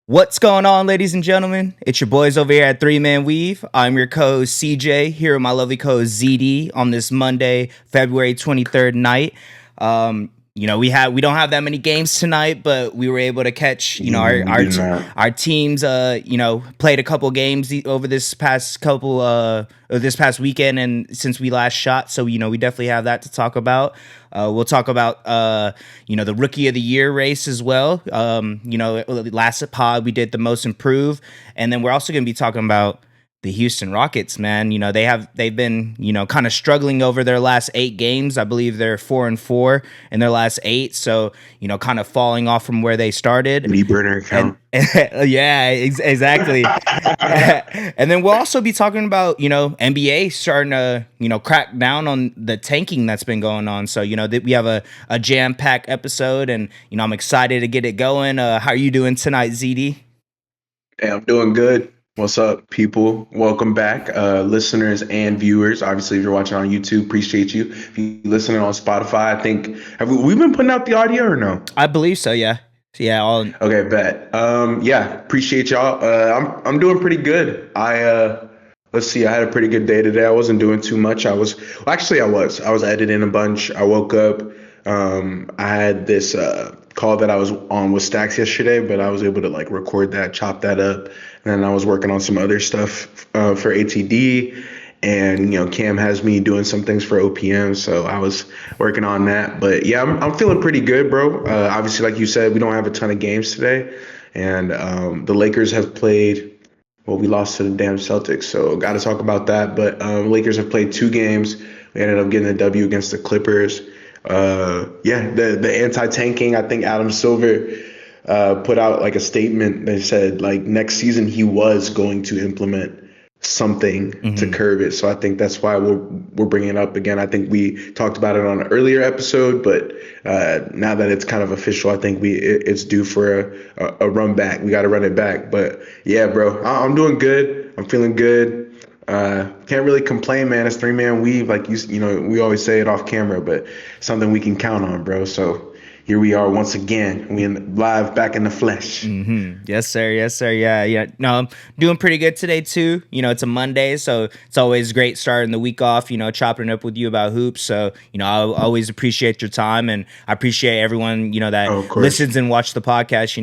What's going on, ladies and gentlemen? It's your boys over here at Three Man Weave. I'm your co-host CJ, here with my lovely co-host ZD on this Monday, February 23rd night. We don't have that many games tonight, but we were able to catch We do not. our teams played a couple games over this past weekend, and since we last shot, so we definitely have that to talk about. We'll talk about the rookie of the year race as well. Last pod we did the most improved, and then we're also going to be talking about the Houston Rockets, man. They've been kind of struggling over their last 8 games. I believe they're 4-4 in their last 8, so kind of falling off from where they started. Me burner account. Yeah, exactly. And then we'll also be talking about NBA starting to crack down on the tanking that's been going on. So we have a jam-packed episode, and I'm excited to get it going. How are you doing tonight, ZD? Hey, I'm doing good. What's up, people? Welcome back, listeners and viewers. Obviously, if you're watching on YouTube, appreciate you. If you're listening on Spotify, I think have we been putting out the audio or no? I believe so. Yeah. Okay, bet. Appreciate y'all. I'm doing pretty good. Let's see. I had a pretty good day today. I wasn't doing too much. I was editing a bunch. I woke up. I had this call that I was on with Stacks yesterday, but I was able to record that, chop that up, and then I was working on some other stuff for ATD. And Cam has me doing some things for OPM, so I was working on that. But yeah, I'm feeling pretty good, bro. Obviously, like you said, we don't have a ton of games today, and the Lakers have played. Well, we lost to the damn Celtics, so got to talk about that. But Lakers have played 2 games. We ended up getting a W against the Clippers. The anti-tanking. I think Adam Silver put out a statement. They said next season he was going to implement something to curb it. So I think that's why we're bringing it up again. I think we talked about it on an earlier episode, but now that it's kind of official, I think it's due for a run back. We got to run it back. But yeah, bro, I'm doing good. I'm feeling good. Can't really complain, man. It's 3-man weave, like we always say it off camera, but something we can count on, bro. So here we are once again. We live back in the flesh. Yes, sir. Yes, sir. Yeah. No, I'm doing pretty good today too. It's a Monday, so it's always great starting the week off. Chopping it up with you about hoops. So I always appreciate your time, and I appreciate everyone that listens and watch the podcast.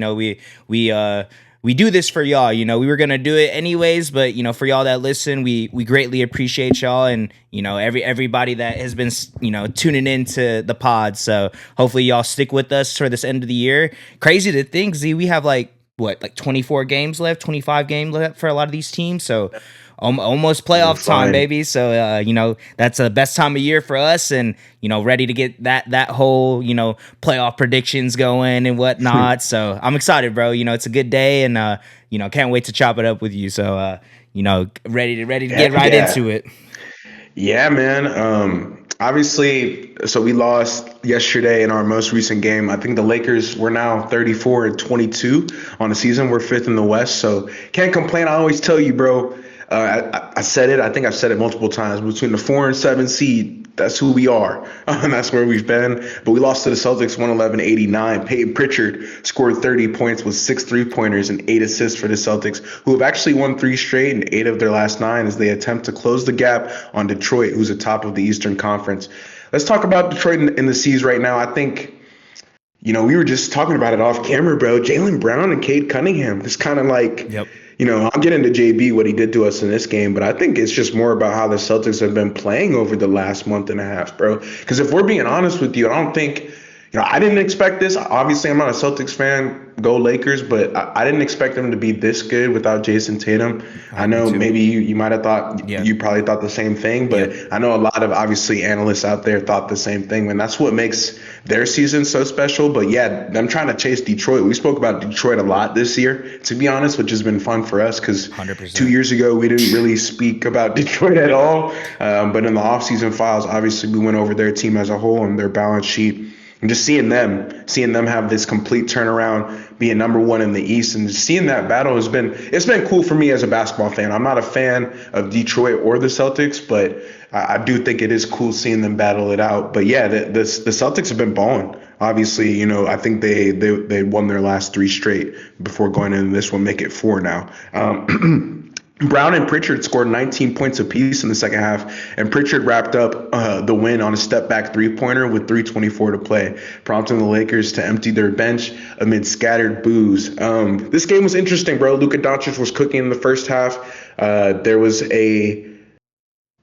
We do this for y'all. We were gonna do it anyways, but for y'all that listen, we greatly appreciate y'all, and everybody that has been tuning into the pod. So hopefully y'all stick with us for this end of the year. Crazy to think, Z, we have 24 games left, 25 games left for a lot of these teams. So almost playoff time, baby. So that's the best time of year for us, and ready to get that whole playoff predictions going and whatnot. So I'm excited, bro. It's a good day, and can't wait to chop it up with you. So ready to get right into it. Yeah, man. Obviously, so we lost yesterday in our most recent game. I think the Lakers were now 34-22 on the season. We're 5th in the West, so can't complain. I always tell you, bro. I said it. I think I've said it multiple times. Between the 4 and 7 seed, that's who we are. And that's where we've been. But we lost to the Celtics 111-89. Peyton Pritchard scored 30 points with 6 3-pointers and 8 assists for the Celtics, who have actually won 3 straight and 8 of their last 9 as they attempt to close the gap on Detroit, who's atop of the Eastern Conference. Let's talk about Detroit in the C's right now. I think, we were just talking about it off camera, bro. Jaylen Brown and Cade Cunningham. It's kind of Yep. I'll get into JB, what he did to us in this game, but I think it's just more about how the Celtics have been playing over the last month and a half, bro. Because if we're being honest with you, I don't think, I didn't expect this. Obviously, I'm not a Celtics fan. Go Lakers, but I didn't expect them to be this good without Jason Tatum. I know maybe you might have thought, you probably thought the same thing, but I know a lot of obviously analysts out there thought the same thing, and that's what makes their season so special. But yeah, them trying to chase Detroit. We spoke about Detroit a lot this year, to be honest, which has been fun for us because 2 years ago we didn't really speak about Detroit at all. But in the offseason files, obviously we went over their team as a whole and their balance sheet. And just seeing them have this complete turnaround, being number 1 in the East, and seeing that battle it's been cool for me as a basketball fan. I'm not a fan of Detroit or the Celtics, but I do think it is cool seeing them battle it out. But yeah, the Celtics have been balling. Obviously, I think they won their last three straight before going into this one, make it four now. Brown and Pritchard scored 19 points apiece in the second half, and Pritchard wrapped up the win on a step-back three-pointer with 3:24 to play, prompting the Lakers to empty their bench amid scattered boos. This game was interesting, bro. Luka Doncic was cooking in the first half. There was a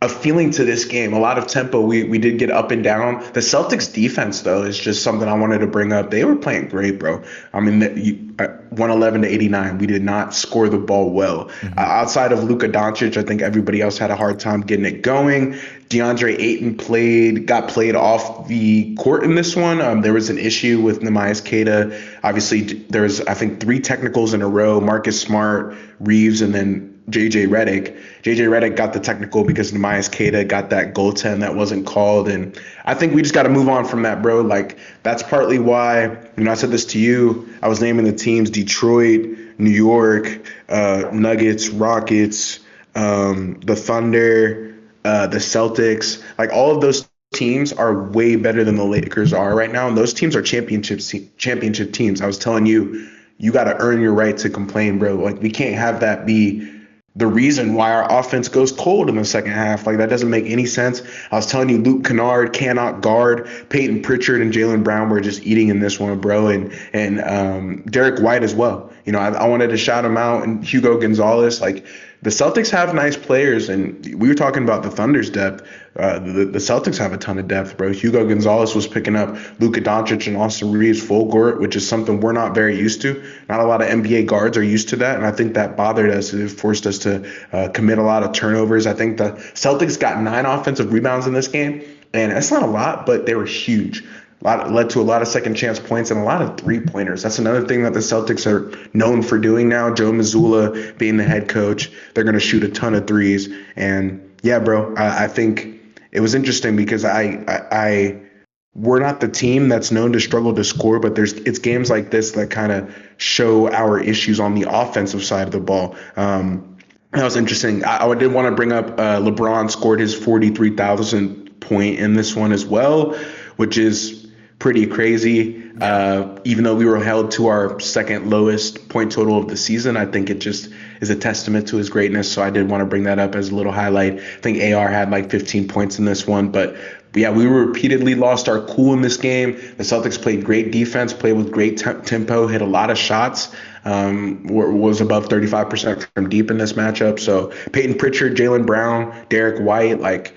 feeling to this game, a lot of tempo. We did get up and down. The Celtics defense, though, is just something I wanted to bring up. They were playing great, bro. I mean, 111 to 89. We did not score the ball well. Outside of Luka Doncic, I think everybody else had a hard time getting it going. DeAndre Ayton got played off the court in this one. There was an issue with Neemias Queta. Obviously, there was, I think, 3 technicals in a row. Marcus Smart, Reeves, and then JJ Redick. JJ Redick got the technical because Neemias Queta got that goaltend that wasn't called. And I think we just got to move on from that, bro. Like, that's partly why, I said this to you. I was naming the teams: Detroit, New York, Nuggets, Rockets, the Thunder, the Celtics. Like, all of those teams are way better than the Lakers are right now. And those teams are championship teams. I was telling you, you got to earn your right to complain, bro. Like, we can't have that be the reason why our offense goes cold in the second half. Like, that doesn't make any sense. I was telling you, Luke Kennard cannot guard. Peyton Pritchard and Jaylen Brown were just eating in this one, bro. And Derek White as well. I wanted to shout him out, and Hugo Gonzalez. Like, the Celtics have nice players, and we were talking about the Thunder's depth. The Celtics have a ton of depth, bro. Hugo Gonzalez was picking up Luka Doncic and Austin Reeves full court, which is something we're not very used to. Not a lot of NBA guards are used to that, and I think that bothered us. It forced us to commit a lot of turnovers. I think the Celtics got 9 offensive rebounds in this game, and that's not a lot, but they were huge. Led to a lot of second chance points and a lot of 3-pointers. That's another thing that the Celtics are known for doing now. Joe Mazzulla being the head coach, they're going to shoot a ton of threes. And yeah, bro, I think it was interesting because we're not the team that's known to struggle to score, but it's games like this that kind of show our issues on the offensive side of the ball. That was interesting. I did want to bring up LeBron scored his 43,000th point in this one as well, which is pretty crazy. Even though we were held to our second lowest point total of the season, I think it just is a testament to his greatness. So I did want to bring that up as a little highlight. I think AR had like 15 points in this one, but yeah, we repeatedly lost our cool in this game. The Celtics played great defense, played with great tempo, hit a lot of shots, was above 35% from deep in this matchup. So Peyton Pritchard, Jaylen Brown, Derek White, like,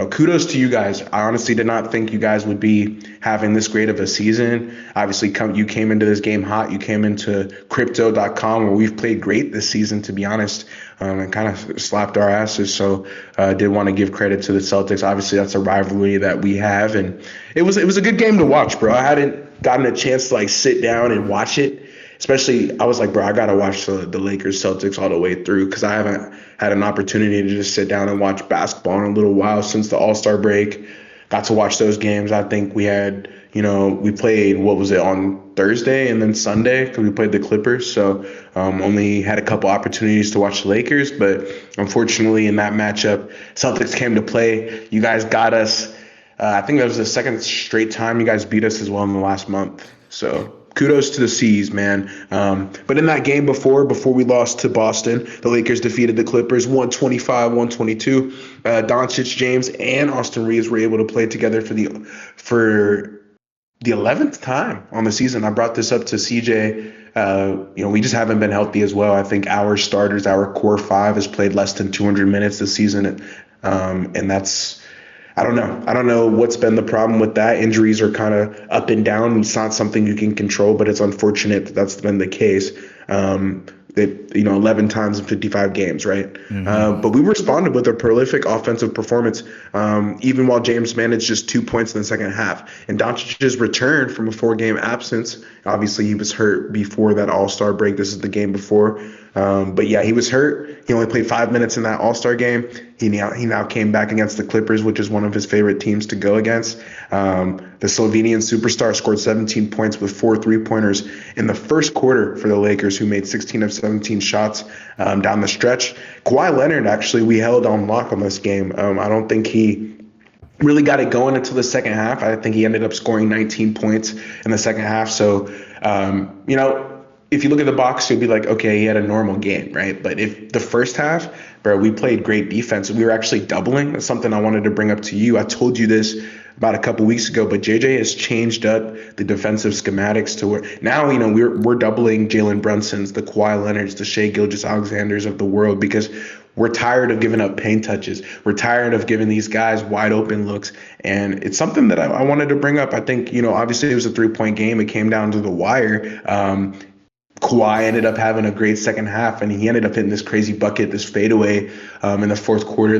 kudos to you guys. I honestly did not think you guys would be having this great of a season. Obviously, you came into this game hot. You came into crypto.com, where we've played great this season, to be honest, and kind of slapped our asses. So I did want to give credit to the Celtics. Obviously, that's a rivalry that we have, and it was a good game to watch, bro. I hadn't gotten a chance to sit down and watch it. Especially, I was like, bro, I got to watch the Lakers Celtics all the way through, because I haven't had an opportunity to just sit down and watch basketball in a little while since the All-Star break. Got to watch those games. I think we had, we played, what was it, on Thursday and then Sunday, because we played the Clippers. So only had a couple opportunities to watch the Lakers. But unfortunately, in that matchup, Celtics came to play. You guys got us. I think that was the second straight time you guys beat us as well in the last month. So kudos to the C's, man. But in that game before we lost to Boston, the Lakers defeated the Clippers 125-122. Doncic, James, and Austin Reeves were able to play together for the 11th time on the season. I brought this up to CJ. We just haven't been healthy as well. I think our starters, our core 5, has played less than 200 minutes this season, and that's, I don't know what's been the problem with that. Injuries are kind of up and down. It's not something you can control, but it's unfortunate that that's been the case. 11 times in 55 games, right? Mm-hmm. But we responded with a prolific offensive performance, even while James managed just 2 points in the second half. And Doncic's return from a 4-game absence, obviously he was hurt before that All-Star break. This is the game before. But yeah, he was hurt. He only played 5 minutes in that All-Star game. He now came back against the Clippers, which is one of his favorite teams to go against. The Slovenian superstar scored 17 points with 4 3-pointers in the first quarter for the Lakers, who made 16 of 17 shots down the stretch. Kawhi Leonard, actually, we held on lock on this game. I don't think he really got it going until the second half. I think he ended up scoring 19 points in the second half. So, you know, if you look at the box, you'll be like, okay, he had a normal game, right? But if the first half, bro, we played great defense. We were actually doubling. That's something I wanted to bring up to you. I told you this about a couple weeks ago, but JJ has changed up the defensive schematics to where now, you know, we're doubling Jalen Brunson's, the Kawhi Leonards, the Shea Gilgeous-Alexanders of the world, because we're tired of giving up paint touches. We're tired of giving these guys wide open looks. And it's something that I wanted to bring up. I think, you know, obviously it was a 3-point game. It came down to the wire. Kawhi ended up having a great second half, and he ended up hitting this crazy bucket, this fadeaway in the fourth quarter.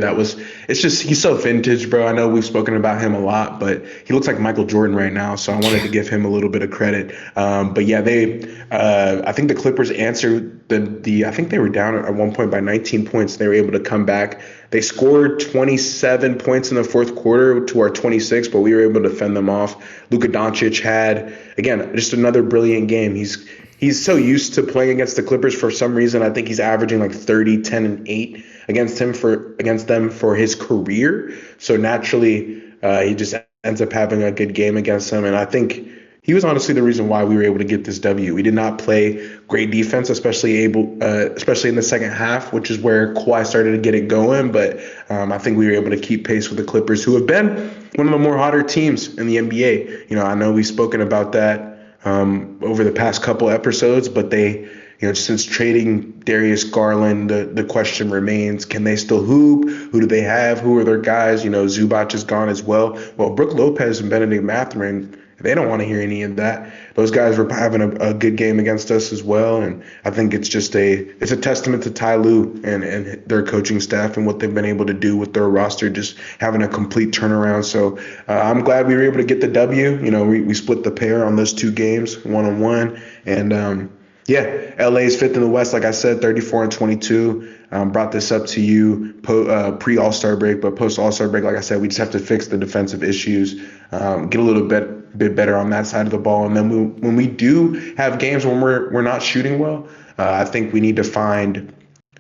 It's just, he's so vintage, bro. I know we've spoken about him a lot, but he looks like Michael Jordan right now. So I wanted to give him a little bit of credit. But yeah, I think the Clippers answered I think they were down at one point by 19 points. They were able to come back. They scored 27 points in the fourth quarter to our 26, but we were able to fend them off. Luka Doncic had, again, just another brilliant game. He's so used to playing against the Clippers for some reason. I think he's averaging like 30, 10, and 8 against them for his career. So naturally, he just ends up having a good game against them. And I think he was honestly the reason why we were able to get this W. We did not play great defense, especially in the second half, which is where Kawhi started to get it going. But I think we were able to keep pace with the Clippers, who have been one of the more hotter teams in the NBA. You know, I know we've spoken about that over the past couple episodes, but they, you know, since trading Darius Garland, the question remains, can they still hoop? Who do they have? Who are their guys? You know, Zubac is gone as well. Well, Brook Lopez and Benedict Mathurin, they don't want to hear any of that. Those guys were having a good game against us as well, and I think it's a testament to Ty Lue and their coaching staff and what they've been able to do with their roster, just having a complete turnaround. So I'm glad we were able to get the W. You know, we split the pair on those two games, 1-on-1, and yeah, LA's fifth in the West, like I said, 34-22. Brought this up to you pre-All-Star break, but post-All-Star break, like I said, we just have to fix the defensive issues, get a little bit better on that side of the ball. And then when we do have games when we're not shooting well, I think we need to find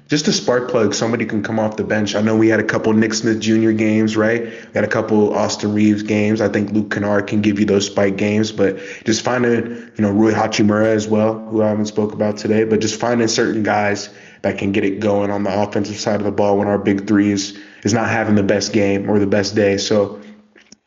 just a spark plug. Somebody can come off the bench. I know we had a couple Nick Smith Jr. games, right? We had a couple Austin Reeves games. I think Luke Kennard can give you those spike games, but just finding, you know, Rui Hachimura as well, who I haven't spoke about today, but just finding certain guys that can get it going on the offensive side of the ball when our big three is not having the best game or the best day. So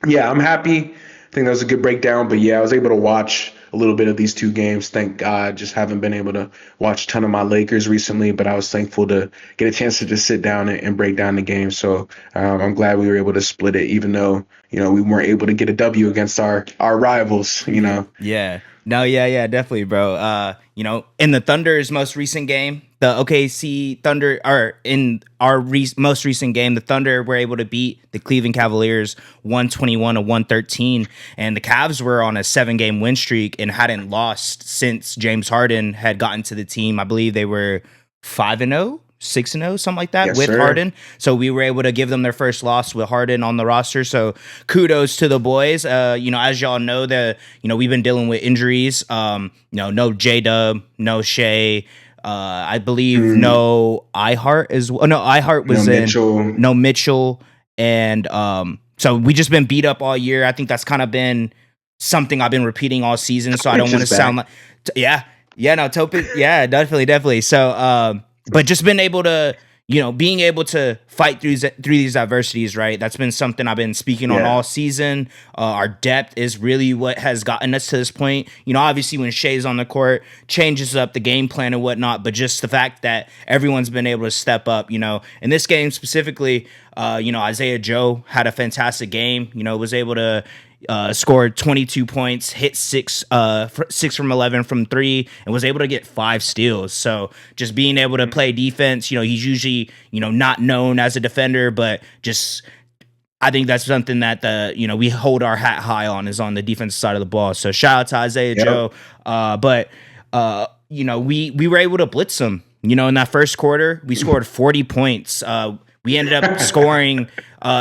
yeah, I'm happy. I think that was a good breakdown, but yeah, I was able to watch a little bit of these two games. Thank God. Just haven't been able to watch a ton of my Lakers recently, but I was thankful to get a chance to just sit down and break down the game. So I'm glad we were able to split it, even though, you know, we weren't able to get a W against our rivals, you know. Yeah. No, yeah, definitely, bro. You know, in the Thunder's most recent game, the OKC Thunder, or in our most recent game, the Thunder were able to beat the Cleveland Cavaliers 121-113, and the Cavs were on a 7-game win streak and hadn't lost since James Harden had gotten to the team. I believe they were 5-0. 6-0, something like that, Yes, with sir. Harden. So we were able to give them their first loss with Harden on the roster. So kudos to the boys. You know, as y'all know, we've been dealing with injuries. You know, no J-Dub, no Shea. I believe no iHeart as well. No, iHeart was no Mitchell. And so we just been beat up all year. I think that's kind of been something I've been repeating all season. So I don't want to sound like, definitely. So, but just been able to, you know, being able to fight through these adversities, right? That's been something I've been speaking on all season. Our depth is really what has gotten us to this point. You know, obviously when Shea's on the court, changes up the game plan and whatnot, but just the fact that everyone's been able to step up, you know. In this game specifically, you know, Isaiah Joe had a fantastic game, you know, was able to scored 22 points, hit 6 from 11 from 3, and was able to get 5 steals. So just being able to play defense, you know, he's usually, you know, not known as a defender, but just I think that's something that we hold our hat high on, is on the defensive side of the ball. So shout out to Isaiah Joe. But you know, we were able to blitz him. You know, in that first quarter, we scored 40 points. we ended up scoring,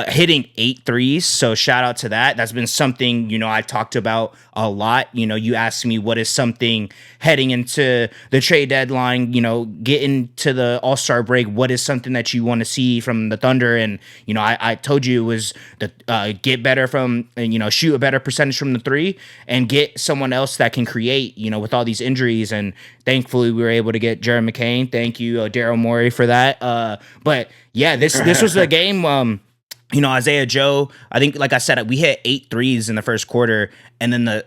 hitting 8 threes. So shout out to that. That's been something, I talked about a lot. You asked me what is something heading into the trade deadline, getting to the All-Star break, what is something that you want to see from the Thunder? And, I told you it was the get better from, shoot a better percentage from the three and get someone else that can create, with all these injuries. And thankfully we were able to get Jared McCain. Thank you, Daryl Morey, for that. But yeah, this was a game. Isaiah Joe, I think, like I said, we hit 8 threes in the first quarter, and then the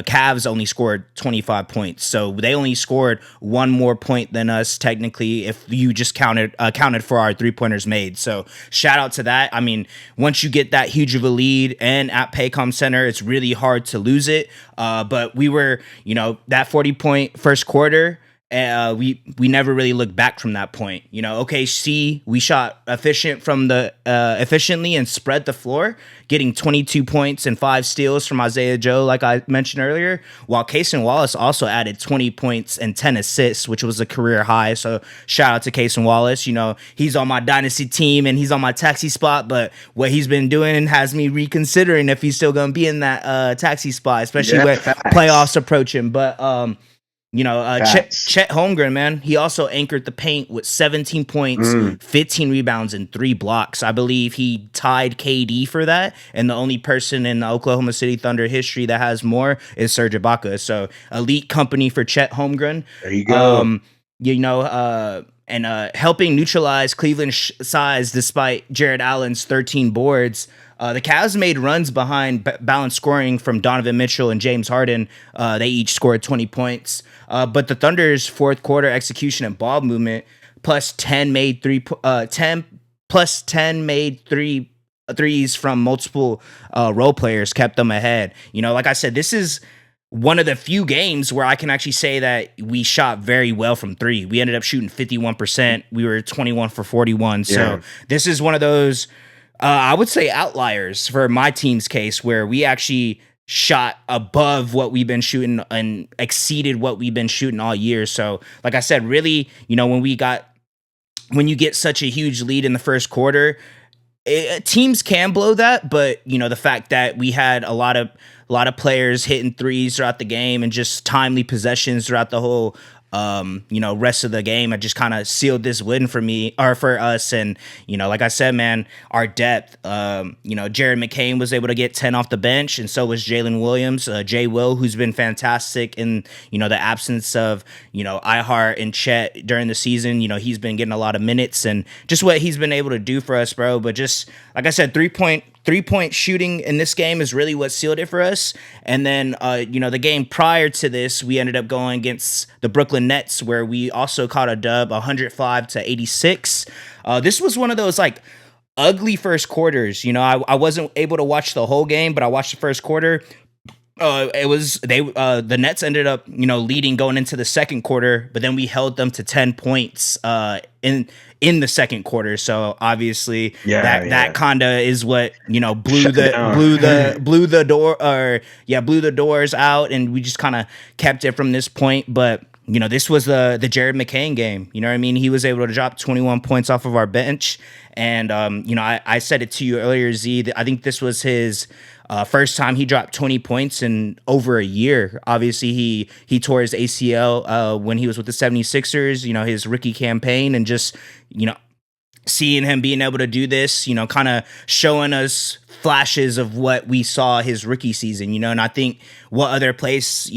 Cavs only scored 25 points. So they only scored one more point than us, technically, if you just counted for our 3-pointers made. So shout out to that. I mean, once you get that huge of a lead and at Paycom Center, it's really hard to lose it. But we were, that 40-point first quarter, we never really looked back from that point. OKC, we shot efficiently and spread the floor, getting 22 points and 5 steals from Isaiah Joe, like I mentioned earlier, while Cason Wallace also added 20 points and 10 assists, which was a career high. So shout out to Cason Wallace. He's on my dynasty team and he's on my taxi spot, but what he's been doing has me reconsidering if he's still going to be in that taxi spot, especially with playoffs approaching. But Chet Holmgren, man, he also anchored the paint with 17 points, 15 rebounds, and 3 blocks. I believe he tied KD for that, and the only person in the Oklahoma City Thunder history that has more is Serge Ibaka. So elite company for Chet Holmgren. There you go. Helping neutralize Cleveland's size despite Jared Allen's 13 boards. The Cavs made runs behind balanced scoring from Donovan Mitchell and James Harden. They each scored 20 points. But the Thunder's fourth quarter execution and ball movement plus 10 made threes from multiple role players kept them ahead. Like I said, this is one of the few games where I can actually say that we shot very well from three. We ended up shooting 51%. We were 21 for 41. So this is one of those, I would say, outliers for my team's case where we actually shot above what we've been shooting and exceeded what we've been shooting all year. So like I said, really, when you get such a huge lead in the first quarter, teams can blow that, but the fact that we had a lot of players hitting threes throughout the game and just timely possessions throughout the whole rest of the game, it just kind of sealed this win for us. And like I said, man, our depth, Jared McCain was able to get 10 off the bench, and so was Jalen Williams, Jay Will, who's been fantastic in the absence of iHeart and Chet during the season. He's been getting a lot of minutes, and just what he's been able to do for us, bro. But just like I said, 3-point shooting in this game is really what sealed it for us. And then, the game prior to this, we ended up going against the Brooklyn Nets, where we also caught a dub, 105-86. This was one of those ugly first quarters. I wasn't able to watch the whole game, but I watched the first quarter. The Nets ended up leading going into the second quarter, but then we held them to 10 points in the second quarter. So obviously that kind of is what blew the doors out, and we just kind of kept it from this point. But this was the Jared McCain game. You know what I mean? He was able to drop 21 points off of our bench, and I said it to you earlier, Z, that I think this was his first time he dropped 20 points in over a year. Obviously, he tore his ACL when he was with the 76ers, his rookie campaign, and just, seeing him being able to do this, kind of showing us flashes of what we saw his rookie season, and I think what other place,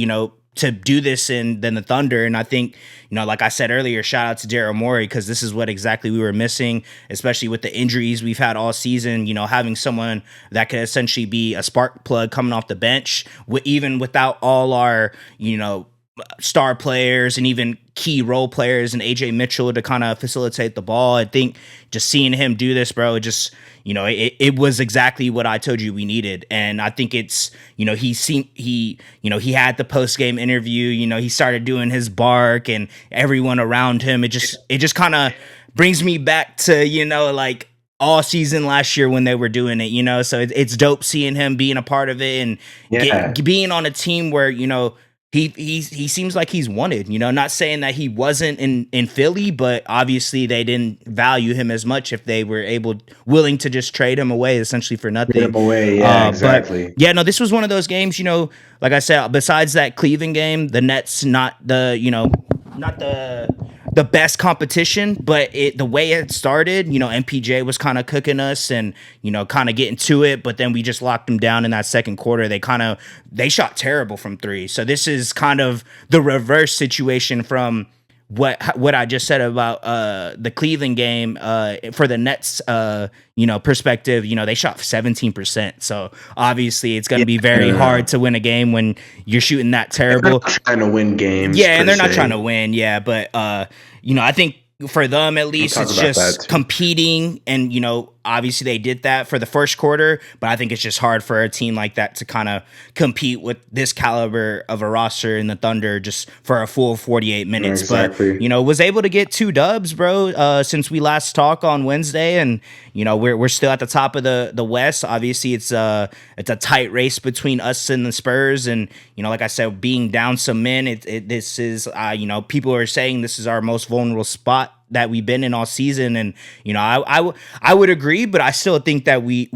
to do this in than the Thunder. And I think, like I said earlier, shout out to Daryl Morey, because this is what exactly we were missing, especially with the injuries we've had all season. Having someone that could essentially be a spark plug coming off the bench, even without all our, star players and even key role players and AJ Mitchell to kind of facilitate the ball. I think just seeing him do this, bro, it just, it was exactly what I told you we needed. And I think it's, he had the post game interview, he started doing his bark and everyone around him. It just kind of brings me back to, all season last year when they were doing it, so it's dope seeing him being a part of it and being on a team where, he seems like he's wanted. Not saying that he wasn't in Philly, but obviously they didn't value him as much if they were willing to just trade him away essentially for Get nothing. him away. Yeah, But exactly. yeah, no, this was one of those games. Like I said, besides that Cleveland game, the Nets not the best competition, but the way it started, MPJ was kind of cooking us and kind of getting to it, but then we just locked them down in that second quarter. They shot terrible from three. So this is kind of the reverse situation from what I just said about the Cleveland game for the Nets perspective. They shot 17%. So obviously it's going to be very hard to win a game when you're shooting that terrible. They're not trying to win games. Yeah, and they're not se. trying to win. Yeah, but I think for them at least We'll it's talk about that just too. competing, and obviously they did that for the first quarter, but I think it's just hard for a team like that to kind of compete with this caliber of a roster in the Thunder just for a full 48 minutes. Exactly. But was able to get 2 dubs, bro, since we last talked on Wednesday, and we're still at the top of the West. Obviously it's a tight race between us and the Spurs, and like I said, being down some men, this is people are saying this is our most vulnerable spot that we've been in all season, and I would agree, but I still think that we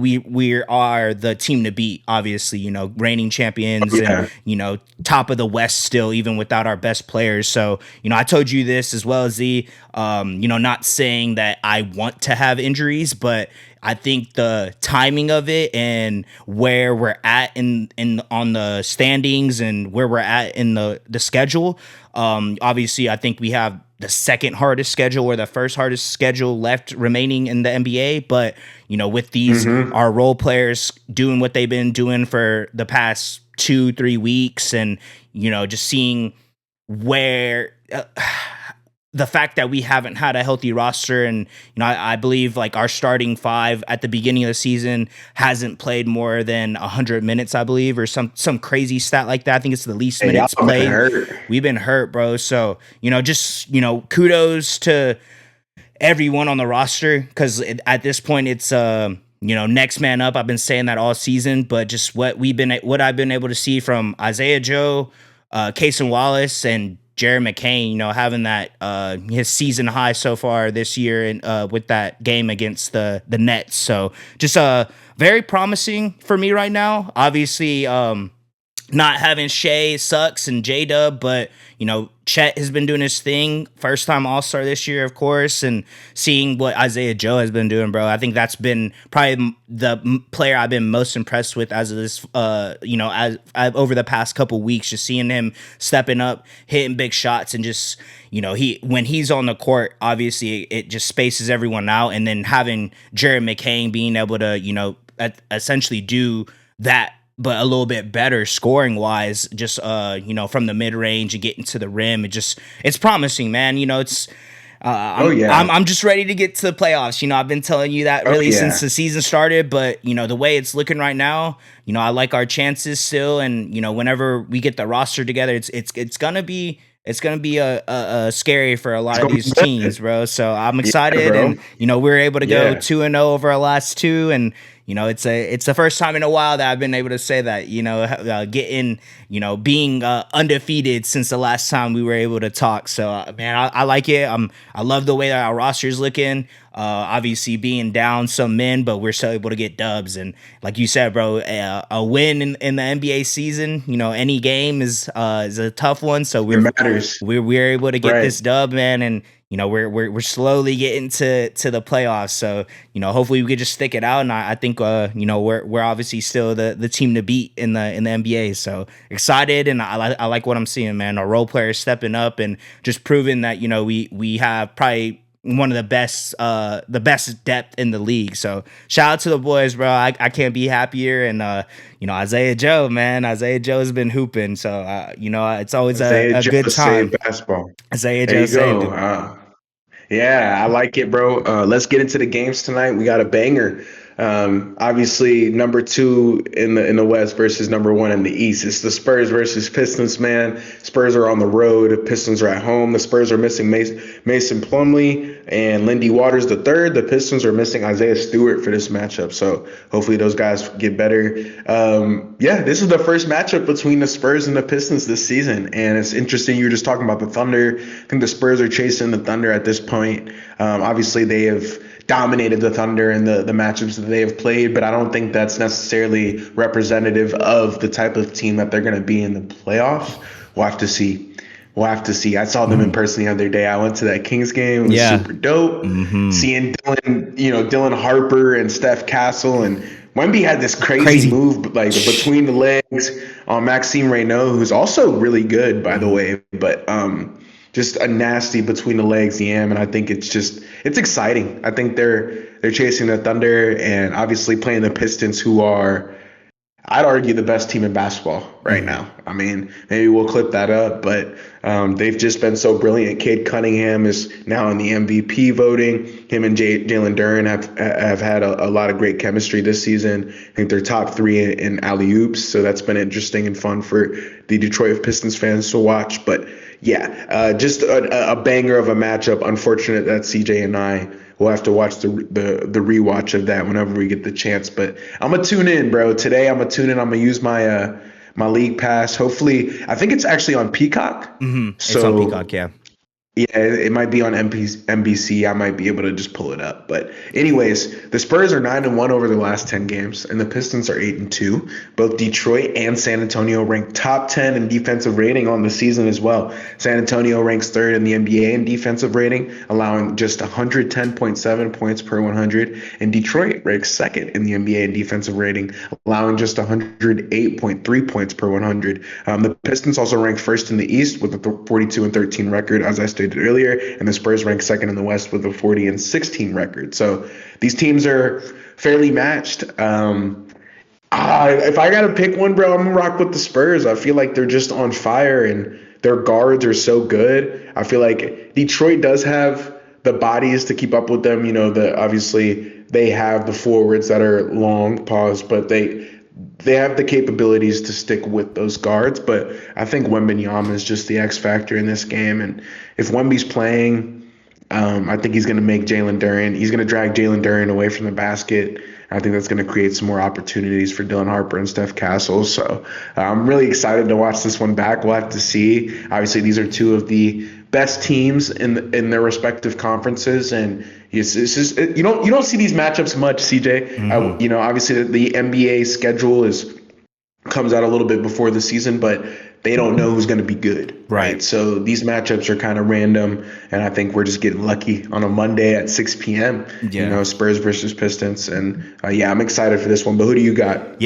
are the team to beat. Obviously, reigning champions, Yeah. and top of the West still, even without our best players. So I told you this as well as not saying that I want to have injuries, but I think the timing of it and where we're at in on the standings and where we're at in the schedule. Obviously, I think we have the second hardest schedule or the first hardest schedule left remaining in the NBA. But, with these, our role players doing what they've been doing for the past 2-3 weeks, and, just seeing where the fact that we haven't had a healthy roster, and I believe like our starting 5 at the beginning of the season hasn't played more than 100 minutes, I believe, or some crazy stat like that. I think it's the least minutes y'all been played. hurt. We've been hurt, bro. So just kudos to everyone on the roster, because at this point it's next man up. I've been saying that all season, but just what I've been able to see from Isaiah Joe, Cason Wallace, and Jared McCain, having that his season high so far this year, and with that game against the Nets. So just very promising for me right now. Obviously, not having Shea sucks and J Dub, but Chet has been doing his thing. First time All-Star this year, of course, and seeing what Isaiah Joe has been doing, bro. I think that's been probably the player I've been most impressed with as of this, as over the past couple weeks. Just seeing him stepping up, hitting big shots, and just when he's on the court, obviously it just spaces everyone out, and then having Jared McCain being able to essentially do that, but a little bit better scoring wise, just from the mid range and getting to the rim. It's promising, man. It's I'm just ready to get to the playoffs. I've been telling you that really since the season started, but the way it's looking right now, I like our chances still, and whenever we get the roster together, it's gonna be a scary for a lot of these teams, bro. So I'm excited, and we're able to go 2-0 over our last 2, and it's the first time in a while that I've been able to say that, being undefeated since the last time we were able to talk. So man, I like it. I love the way that our roster is looking. Obviously being down some men, but we're still able to get dubs. And like you said, bro, a win in the NBA season, any game is a tough one. So we're able to get this dub, man, and we're slowly getting to the playoffs. So hopefully we could just stick it out. And I think we're obviously still the team to beat in the NBA. So excited, and I like what I'm seeing, man. Our role players stepping up and just proving that we have probably one of the best depth in the league. So shout out to the boys, bro. I can't be happier. And Isaiah Joe, man, Isaiah Joe's been hooping. So it's always a good time. Basketball. Isaiah There Joe you saved go. it. Yeah, I like it, bro. Let's get into the games tonight. We got a banger. Obviously, number 2 in the West versus number 1 in the East. It's the Spurs versus Pistons, man. Spurs are on the road. Pistons are at home. The Spurs are missing Mason Plumlee and Lindy Waters the third. The Pistons are missing Isaiah Stewart for this matchup. So hopefully those guys get better. Yeah, this is the first matchup between the Spurs and the Pistons this season, and it's interesting. You were just talking about the Thunder. I think the Spurs are chasing the Thunder at this point. Obviously, they have dominated the Thunder in the matchups that they have played, but I don't think that's necessarily representative of the type of team that they're going to be in the playoffs. We'll have to see. I saw them in person the other day. I went to that Kings game. It was super dope. Seeing Dylan Harper and Steph Castle, and Wemby had this crazy move like between the legs on Maxime Reynaud, who's also really good, by the way, but just a nasty between the legs yam, and I think it's exciting. I think they're chasing the Thunder and obviously playing the Pistons, who are, I'd argue, the best team in basketball right now. I mean, maybe we'll clip that up, but they've just been so brilliant. Cade Cunningham is now in the MVP voting. Him and Jalen Duren have had a lot of great chemistry this season. I think they're top 3 in alley-oops, so that's been interesting and fun for the Detroit Pistons fans to watch. But yeah, just a banger of a matchup. Unfortunate that CJ and I will have to watch the rewatch of that whenever we get the chance. But I'm gonna tune in, bro. Today I'm gonna tune in. I'm gonna use my my league pass. Hopefully, I think it's actually on Peacock. It's on Peacock, yeah. Yeah, it might be on NBC. I might be able to just pull it up. But anyways, the Spurs are 9-1 over the last 10 games, and the Pistons are 8-2. Both Detroit and San Antonio ranked top 10 in defensive rating on the season as well. San Antonio ranks 3rd in the NBA in defensive rating, allowing just 110.7 points per 100, and Detroit ranks 2nd in the NBA in defensive rating, allowing just 108.3 points per 100. The Pistons also rank 1st in the East with a 42-13 record, as I stated earlier, and the Spurs rank 2nd in the West with a 40-16 record. So these teams are fairly matched. If I gotta pick one, bro, I'm gonna rock with the Spurs. I feel like they're just on fire, and their guards are so good. I feel like Detroit does have the bodies to keep up with them. You know, obviously they have the forwards that are long, but they have the capabilities to stick with those guards, but I think Wembanyama is just the X factor in this game. And if Wemby's playing, I think he's going to make Jalen Duren. He's going to drag Jalen Duren away from the basket. I think that's going to create some more opportunities for Dylan Harper and Steph Castle. So I'm really excited to watch this one back. We'll have to see. Obviously, these are 2 of the best teams in their respective conferences, and it's just, you don't see these matchups much, CJ. Obviously the NBA schedule comes out a little bit before the season, but they don't know who's going to be good, right? So these matchups are kind of random, and I think we're just getting lucky on a Monday at 6 p.m. Spurs versus Pistons, and I'm excited for this one. But who do you got?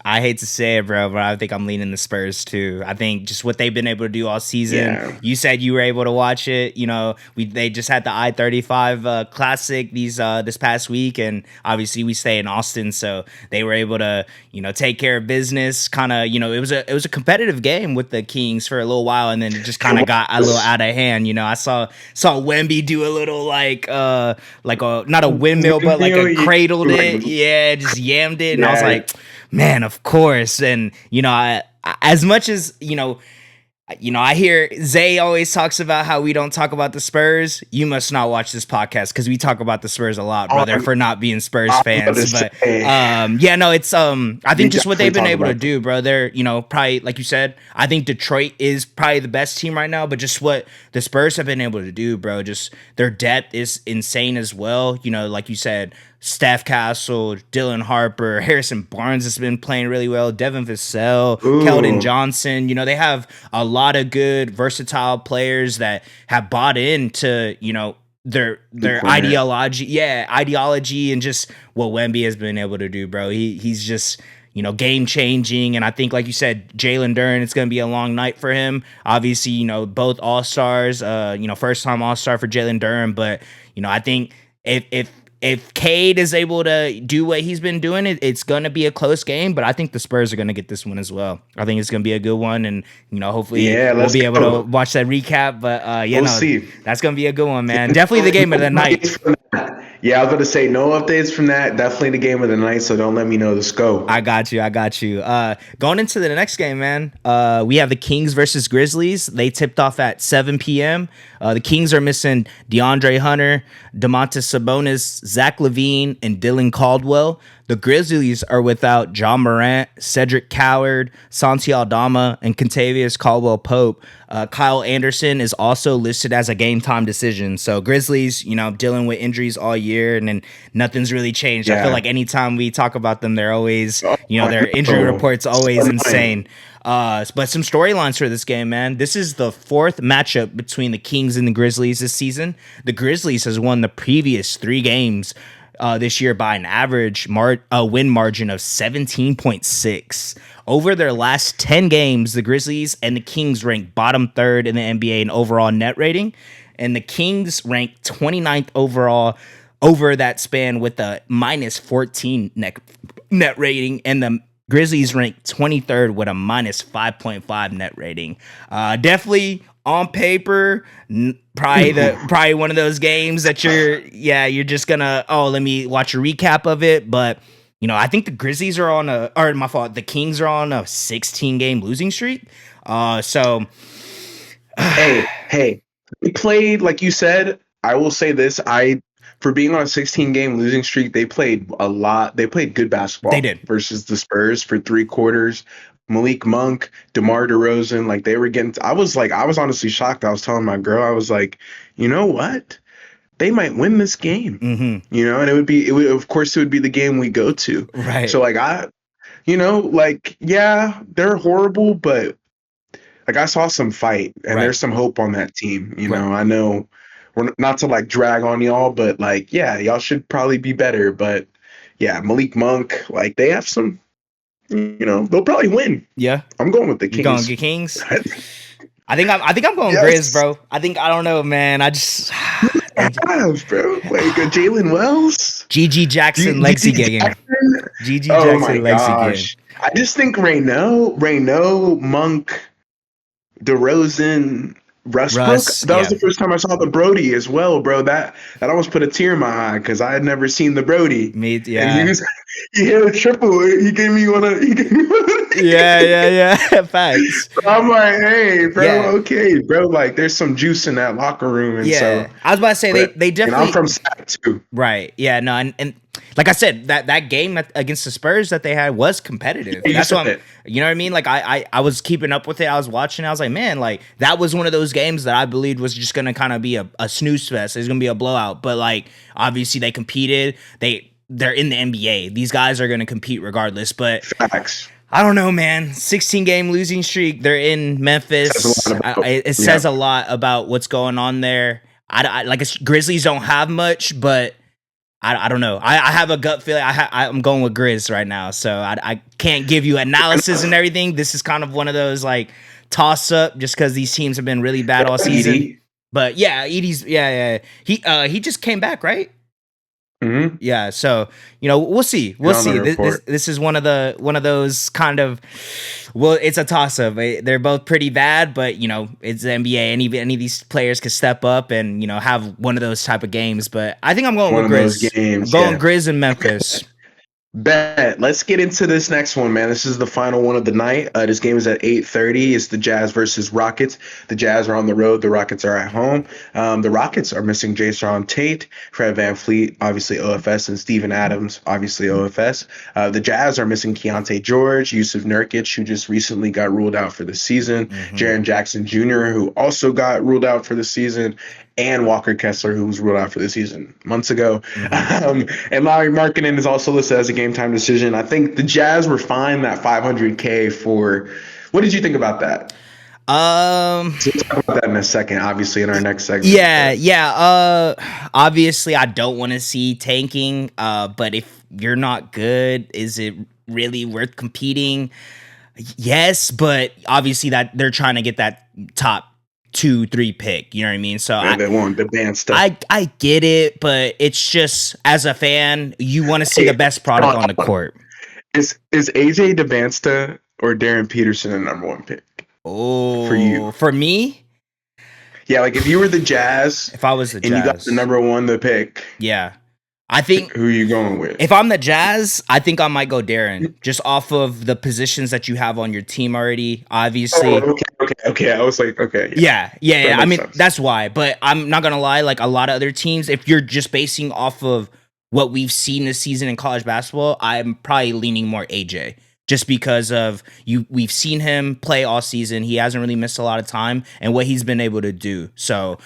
I hate to say it, bro, but I think I'm leaning the Spurs too. I think just what they've been able to do all season. Yeah. You said you were able to watch it. You know, they just had the I-35 Classic this past week, and obviously we stay in Austin, so they were able to take care of business. Kind of, it was a competitive game with the Kings for a little while, and then it just kind of got a little out of hand. I saw Wemby do a little like not a windmill, but like a cradled it. Yeah, just yammed it, and I was like, man, of course. And, as much as, I hear Zay always talks about how we don't talk about the Spurs. You must not watch this podcast because we talk about the Spurs a lot, brother, for not being Spurs fans. But it's I think just what they've been able to do, bro. They're, probably like you said, I think Detroit is probably the best team right now, but just what the Spurs have been able to do, bro, just their depth is insane as well. Like you said, Steph Castle, Dylan Harper, Harrison Barnes has been playing really well, Devin Vassell, Keldon Johnson. They have a lot of good, versatile players that have bought into, their ideology and just what Wemby has been able to do, bro. He's just, game changing. And I think, like you said, Jalen Duren, it's going to be a long night for him. Obviously, both All-Stars, first time All-Star for Jalen Duren. But, I think if Cade is able to do what he's been doing, it's going to be a close game, but I think the Spurs are going to get this one as well. I think it's going to be a good one, and, hopefully we'll be able to watch that recap, but we'll see. That's going to be a good one, man. Definitely the game of the night. Yeah, I was going to say no updates from that. Definitely the game of the night, so don't let me know the scope. I got you. I got you. Going into the next game, man. We have the Kings versus Grizzlies. They tipped off at 7 p.m. The Kings are missing DeAndre Hunter, Domantas Sabonis, Zach LaVine, and Dylan Caldwell. The Grizzlies are without John Morant, Cedric Coward, Santi Aldama, and Contavious Caldwell Pope. Kyle Anderson is also listed as a game time decision. So Grizzlies, dealing with injuries all year, and then nothing's really changed. I feel Yeah. like anytime we talk about them, they're always, Oh, I their injury know. report's So always annoying. insane. But some storylines for this game, man. This is the fourth matchup between the Kings and the Grizzlies this season. The Grizzlies has won the previous 3 games this year by an average win margin of 17.6. Over their last 10 games, the Grizzlies and the Kings ranked bottom third in the NBA in overall net rating, and the Kings ranked 29th overall over that span with a minus 14 net rating, and the Grizzlies ranked 23rd with a minus 5.5 net rating. Definitely on paper, probably one of those games that you're just gonna, let me watch a recap of it. But I think the Grizzlies are my fault, the Kings are on a 16 game losing streak. So Hey, they played, like you said, I will say this, for being on a 16-game losing streak, they played a lot. They played good they basketball did. versus the Spurs for 3 quarters. Malik Monk, DeMar DeRozan, like they were getting, I was honestly shocked. I was telling my girl, I was like, you know what? They might win this game. Mm-hmm. And of course, it would be the game we go to. Right. So like yeah, they're horrible, but like I saw some fight and Right. there's some hope on that team. Right. I know we're not to like drag on y'all, but like, yeah, y'all should probably be better. But yeah, Malik Monk, like they have some, they'll probably win. Yeah. I'm going with the You going to Kings. get Kings? I think I'm going Grizz, Yes. bro. I don't know, man. I just Have, bro. Like Jalen Wells, GG Jackson Lexi GG Gigging. Jackson. GG Oh my Jackson Lexi Gigging. gosh. I just think Reno, Monk, DeRozan, Westbrook. Russ, That was yeah. the first time I saw the Brody as well, bro. That almost put a tear in my eye because I had never seen the Brody. Me, And yeah. he hit a triple. He gave me one. He gave me one. Yeah. Facts. I'm like, hey, bro, Yeah. okay, bro. Like, there's some juice in that locker room, and so. Yeah. I was about to say But they and I'm definitely from Sac too. right. Yeah, no, and like I said, that game against the Spurs that they had was competitive. You That's said what it. you know what I mean? Like I was keeping up with it. I was watching. I was like, man, like that was one of those games that I believed was just gonna kind of be a snooze fest. It's gonna be a blowout. But like obviously they competed. They're in the NBA. These guys are gonna compete regardless. But Facts. I don't know, man. 16 game losing streak. They're in Memphis. Says a lot about. It Yeah. says a lot about what's going on there. Grizzlies don't have much, but I don't know. I have a gut feeling. I'm going with Grizz right now, so I can't give you analysis and everything. This is kind of one of those like toss up, just because these teams have been really bad all season. Edie. But yeah, Edie's he just came back, right? Mm-hmm. Yeah, so we'll see. We'll On the see. report. This is one of those kind of, well, it's a toss up. They're both pretty bad, but it's the NBA. Any of these players could step up and have one of those type of games. But I think I'm going One with of those Grizz. games, I'm going yeah. Grizz in Memphis. Bet. Let's get into this next one, man. This is the final one of the night. This game is at 8:30. It's the Jazz versus Rockets. The Jazz are on the road. The Rockets are at home. The Rockets are missing Jason Tate, Fred VanVleet, obviously OFS, and Steven Adams, obviously OFS. The Jazz are missing Keontae George, Yusuf Nurkic, who just recently got ruled out for the season, Jaren Jackson Jr., who also got ruled out for the season, and Walker Kessler, who was ruled out for the season months ago. And Larry Markkinen is also listed as a game time decision. I think the Jazz were fined that $500K for. What did you think about that? We'll talk about that in a second, obviously, in our next segment. Yeah. Obviously, I don't want to see tanking. But if you're not good, is it really worth competing? Yes, but obviously that they're trying to get that top 2-3 pick. You know what I mean? So They want the band stuff. I get it, but it's just as a fan, you want to see the best product on the court. Is AJ Devasta or Darren Peterson the number one pick? Oh, For you. For me? Yeah, like if you were the Jazz If I was the and you got Jazz. the number one the pick, Yeah. I think Who are you going with? if I'm the Jazz, I think I might go Darren, just off of the positions that you have on your team already. Oh, Obviously, okay. I was like, okay, yeah, yeah. that I makes mean, sense. that's why. But I'm not gonna lie. Like a lot of other teams, if you're just basing off of what we've seen this season in college basketball, I'm probably leaning more AJ, just because of you. We've seen him play all season. He hasn't really missed a lot of time, and what he's been able to do. So,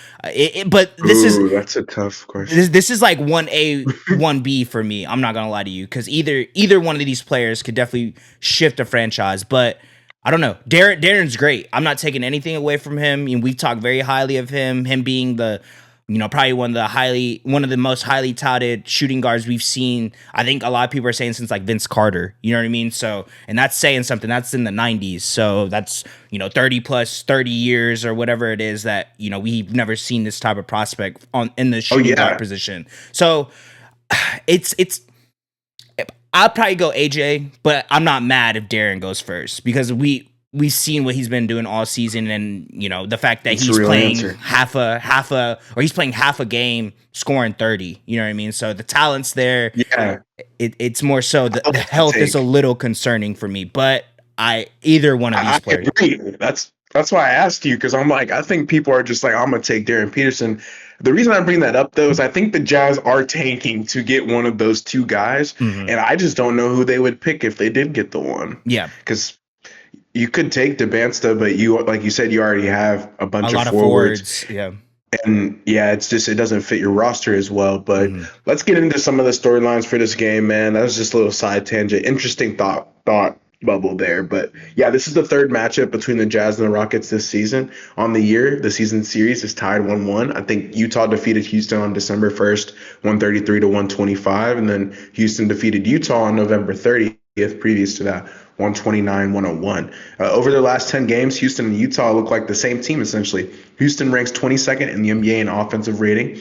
but Ooh, that's a tough question. this is like 1A, 1B for me. I'm not gonna lie to you, because either one of these players could definitely shift a franchise. But I don't know. Darren's great. I'm not taking anything away from him. I mean, we talk very highly of him. Him being the, probably one of the most highly touted shooting guards we've seen. I think a lot of people are saying since like Vince Carter. You know what I mean? So, and that's saying something. That's in the 90s. So that's 30 plus 30 years or whatever it is that we've never seen this type of prospect in the Oh shooting guard yeah, position. So it's I'll probably go AJ, but I'm not mad if Darren goes first, because we've seen what he's been doing all season, and the fact that that's a he's real playing answer. he's playing half a game scoring 30. You know what I mean? So the talent's there. Yeah, It's more so I the like the health is a take. little concerning for me, but either one of these I players. agree. That's why I asked you because I'm like, I think people are just like, I'm gonna take Darren Peterson. The reason I bring that up though is I think the Jazz are tanking to get one of those two guys, Hmm. and I just don't know who they would pick if they did get the one. Yeah, Because you could take DeBansta, but you like you said, you already have a a bunch of lot of forwards, forwards. Yeah. and yeah, it's just it doesn't fit your roster as well. But Hmm. let's get into some of the storylines for this game, man. That was just a little side tangent. Interesting thought bubble there. But yeah, this is the third matchup between the Jazz and the Rockets this season. On the year, the season series is tied 1-1. I think Utah defeated Houston on December 1st, 133 to 125, and then Houston defeated Utah on November 30th, previous to that. 129-101. Over their last 10 games, Houston and Utah look like the same team, essentially. Houston ranks 22nd in the NBA in offensive rating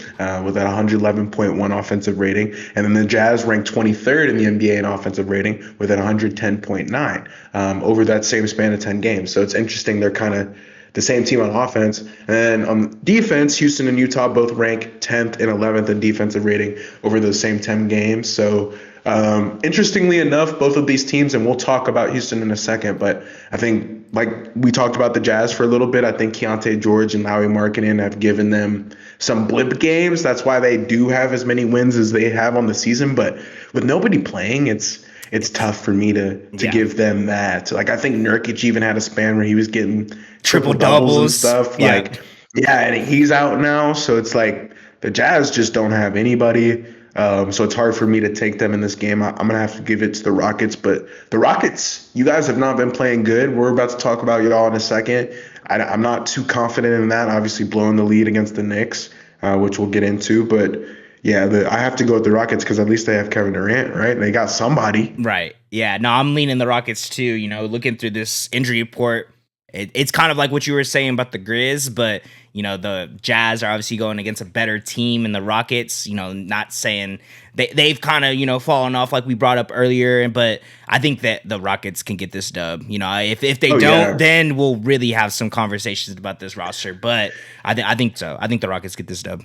with a 111.1 offensive rating. And then the Jazz rank 23rd in the NBA in offensive rating with an 110.9 over that same span of 10 games. So it's interesting. They're kind of the same team on offense. And on defense, Houston and Utah both rank 10th and 11th in defensive rating over those same 10 games. So interestingly enough, both of these teams, and we'll talk about Houston in a second, but I think like we talked about the Jazz for a little bit, I think Keontae George and Lauri Markkanen have given them some blip games. That's why they do have as many wins as they have on the season. But with nobody playing, it's tough for me to Yeah. give them that. Like I think Nurkic even had a span where he was getting triple Triple doubles and doubles. stuff. Yeah. Like yeah, and he's out now, so it's like the Jazz just don't have anybody. So it's hard for me to take them in this game. I'm gonna have to give it to the Rockets, but the Rockets, you guys have not been playing good. We're about to talk about y'all in a second. I'm not too confident in that. Obviously, blowing the lead against the Knicks, which we'll get into, but yeah, I have to go with the Rockets because at least they have Kevin Durant, right? They got somebody. Right. Yeah. No, I'm leaning the Rockets too. Looking through this injury report, it's kind of like what you were saying about the Grizz, but the Jazz are obviously going against a better team, and the Rockets, not saying they've kind of fallen off like we brought up earlier, but I think that the Rockets can get this dub. If they Oh don't, yeah. then we'll really have some conversations about this roster. But I think so. I think the Rockets get this dub.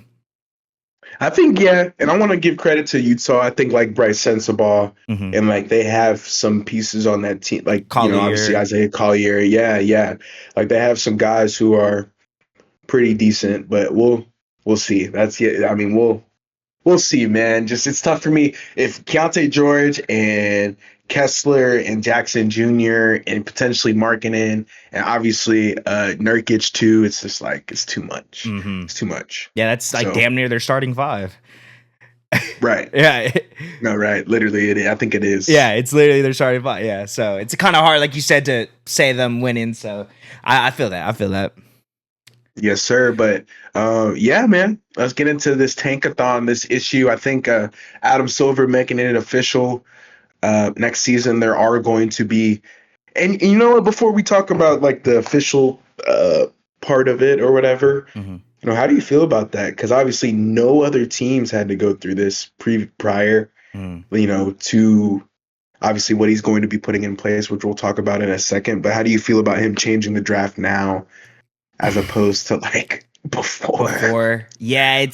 I think yeah, and I want to give credit to Utah. I think like Bryce Sensabaugh Mm-hmm. and like they have some pieces on that team, like obviously Collier. Isaiah Collier. Yeah, like they have some guys who are pretty decent, but we'll see. That's yeah. I mean we'll see, man. Just it's tough for me if Keontae George and Kessler and Jackson Jr. and potentially Markkanen and obviously Nurkic too. It's just like it's too much. Mm-hmm. It's too much. Yeah, that's like So damn near their starting five. right. Yeah. No, right. Literally, I think it is. Yeah, it's literally their starting five. Yeah, so it's kind of hard, like you said, to say them winning. So I feel that. I feel that. Yes, sir. But yeah, man. Let's get into this tankathon, this issue. I think Adam Silver making it official. Next season, there are going to be, and you know what? Before we talk about like the official part of it or whatever, Mm-hmm. how do you feel about that? Because obviously, no other teams had to go through this prior. To obviously what he's going to be putting in place, which we'll talk about in a second. But how do you feel about him changing the draft now as opposed to like before? Yeah,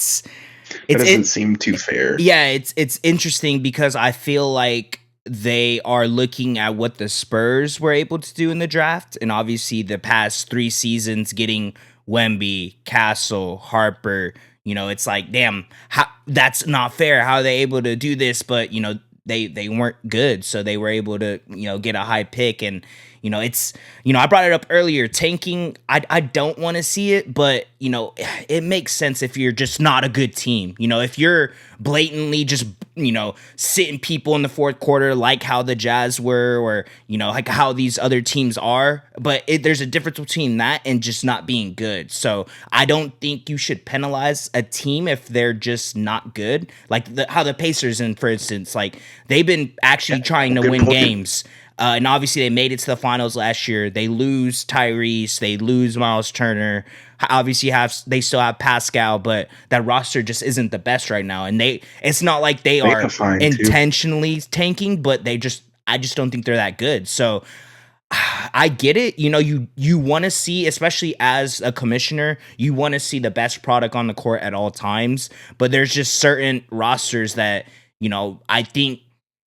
That it's doesn't it seem too fair. yeah, it's interesting because I feel like they are looking at what the Spurs were able to do in the draft, and obviously the past 3 seasons getting Wemby, Castle, Harper. It's like, damn, that's not fair. How are they able to do this? But they weren't good, so they were able to get a high pick. And it's I brought it up earlier. Tanking, I don't want to see it, but it makes sense if you're just not a good team. If you're blatantly just sitting people in the fourth quarter, like how the Jazz were, or like how these other teams are. But there's a difference between that and just not being good. So I don't think you should penalize a team if they're just not good. Like how the Pacers, for instance, like they've been actually trying to Good win point. games. And obviously they made it to the finals last year. They lose Tyrese, they lose Miles Turner. Obviously they still have Pascal, but that roster just isn't the best right now. And it's not like they They are are fine too. intentionally tanking, but I just don't think they're that good. So I get it. You want to see, especially as a commissioner, you want to see the best product on the court at all times. But there's just certain rosters that, I think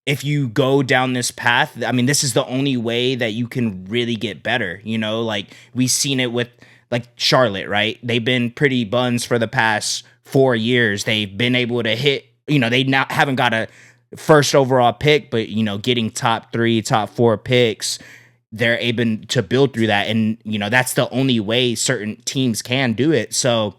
if you go down this path, I mean, this is the only way that you can really get better. Like we've seen it with like Charlotte, right? They've been pretty buns for the past 4 years. They've been able to hit, they not haven't got a first overall pick, but getting top 3, top 4 picks, they're able to build through that. And that's the only way certain teams can do it. So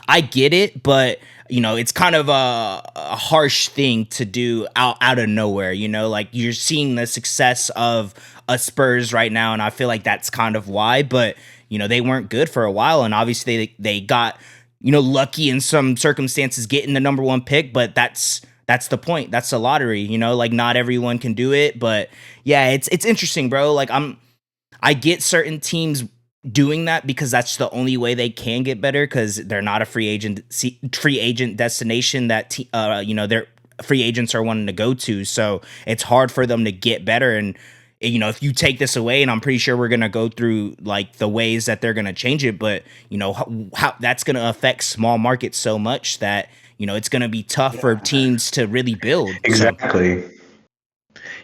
I get it, but it's kind of a harsh thing to do out of nowhere. Like you're seeing the success of a Spurs right now, and I feel like that's kind of why. But they weren't good for a while, and obviously they got lucky in some circumstances getting the number 1 pick. But that's the point. That's the lottery. Like not everyone can do it. But yeah, it's interesting, bro. Like I get certain teams doing that because that's the only way they can get better, because they're not a free agent destination that their free agents are wanting to go to. So it's hard for them to get better. And if you take this away, and I'm pretty sure we're gonna go through like the ways that they're gonna change it, but how that's gonna affect small markets so much that it's gonna be tough for teams to really build. Exactly. So.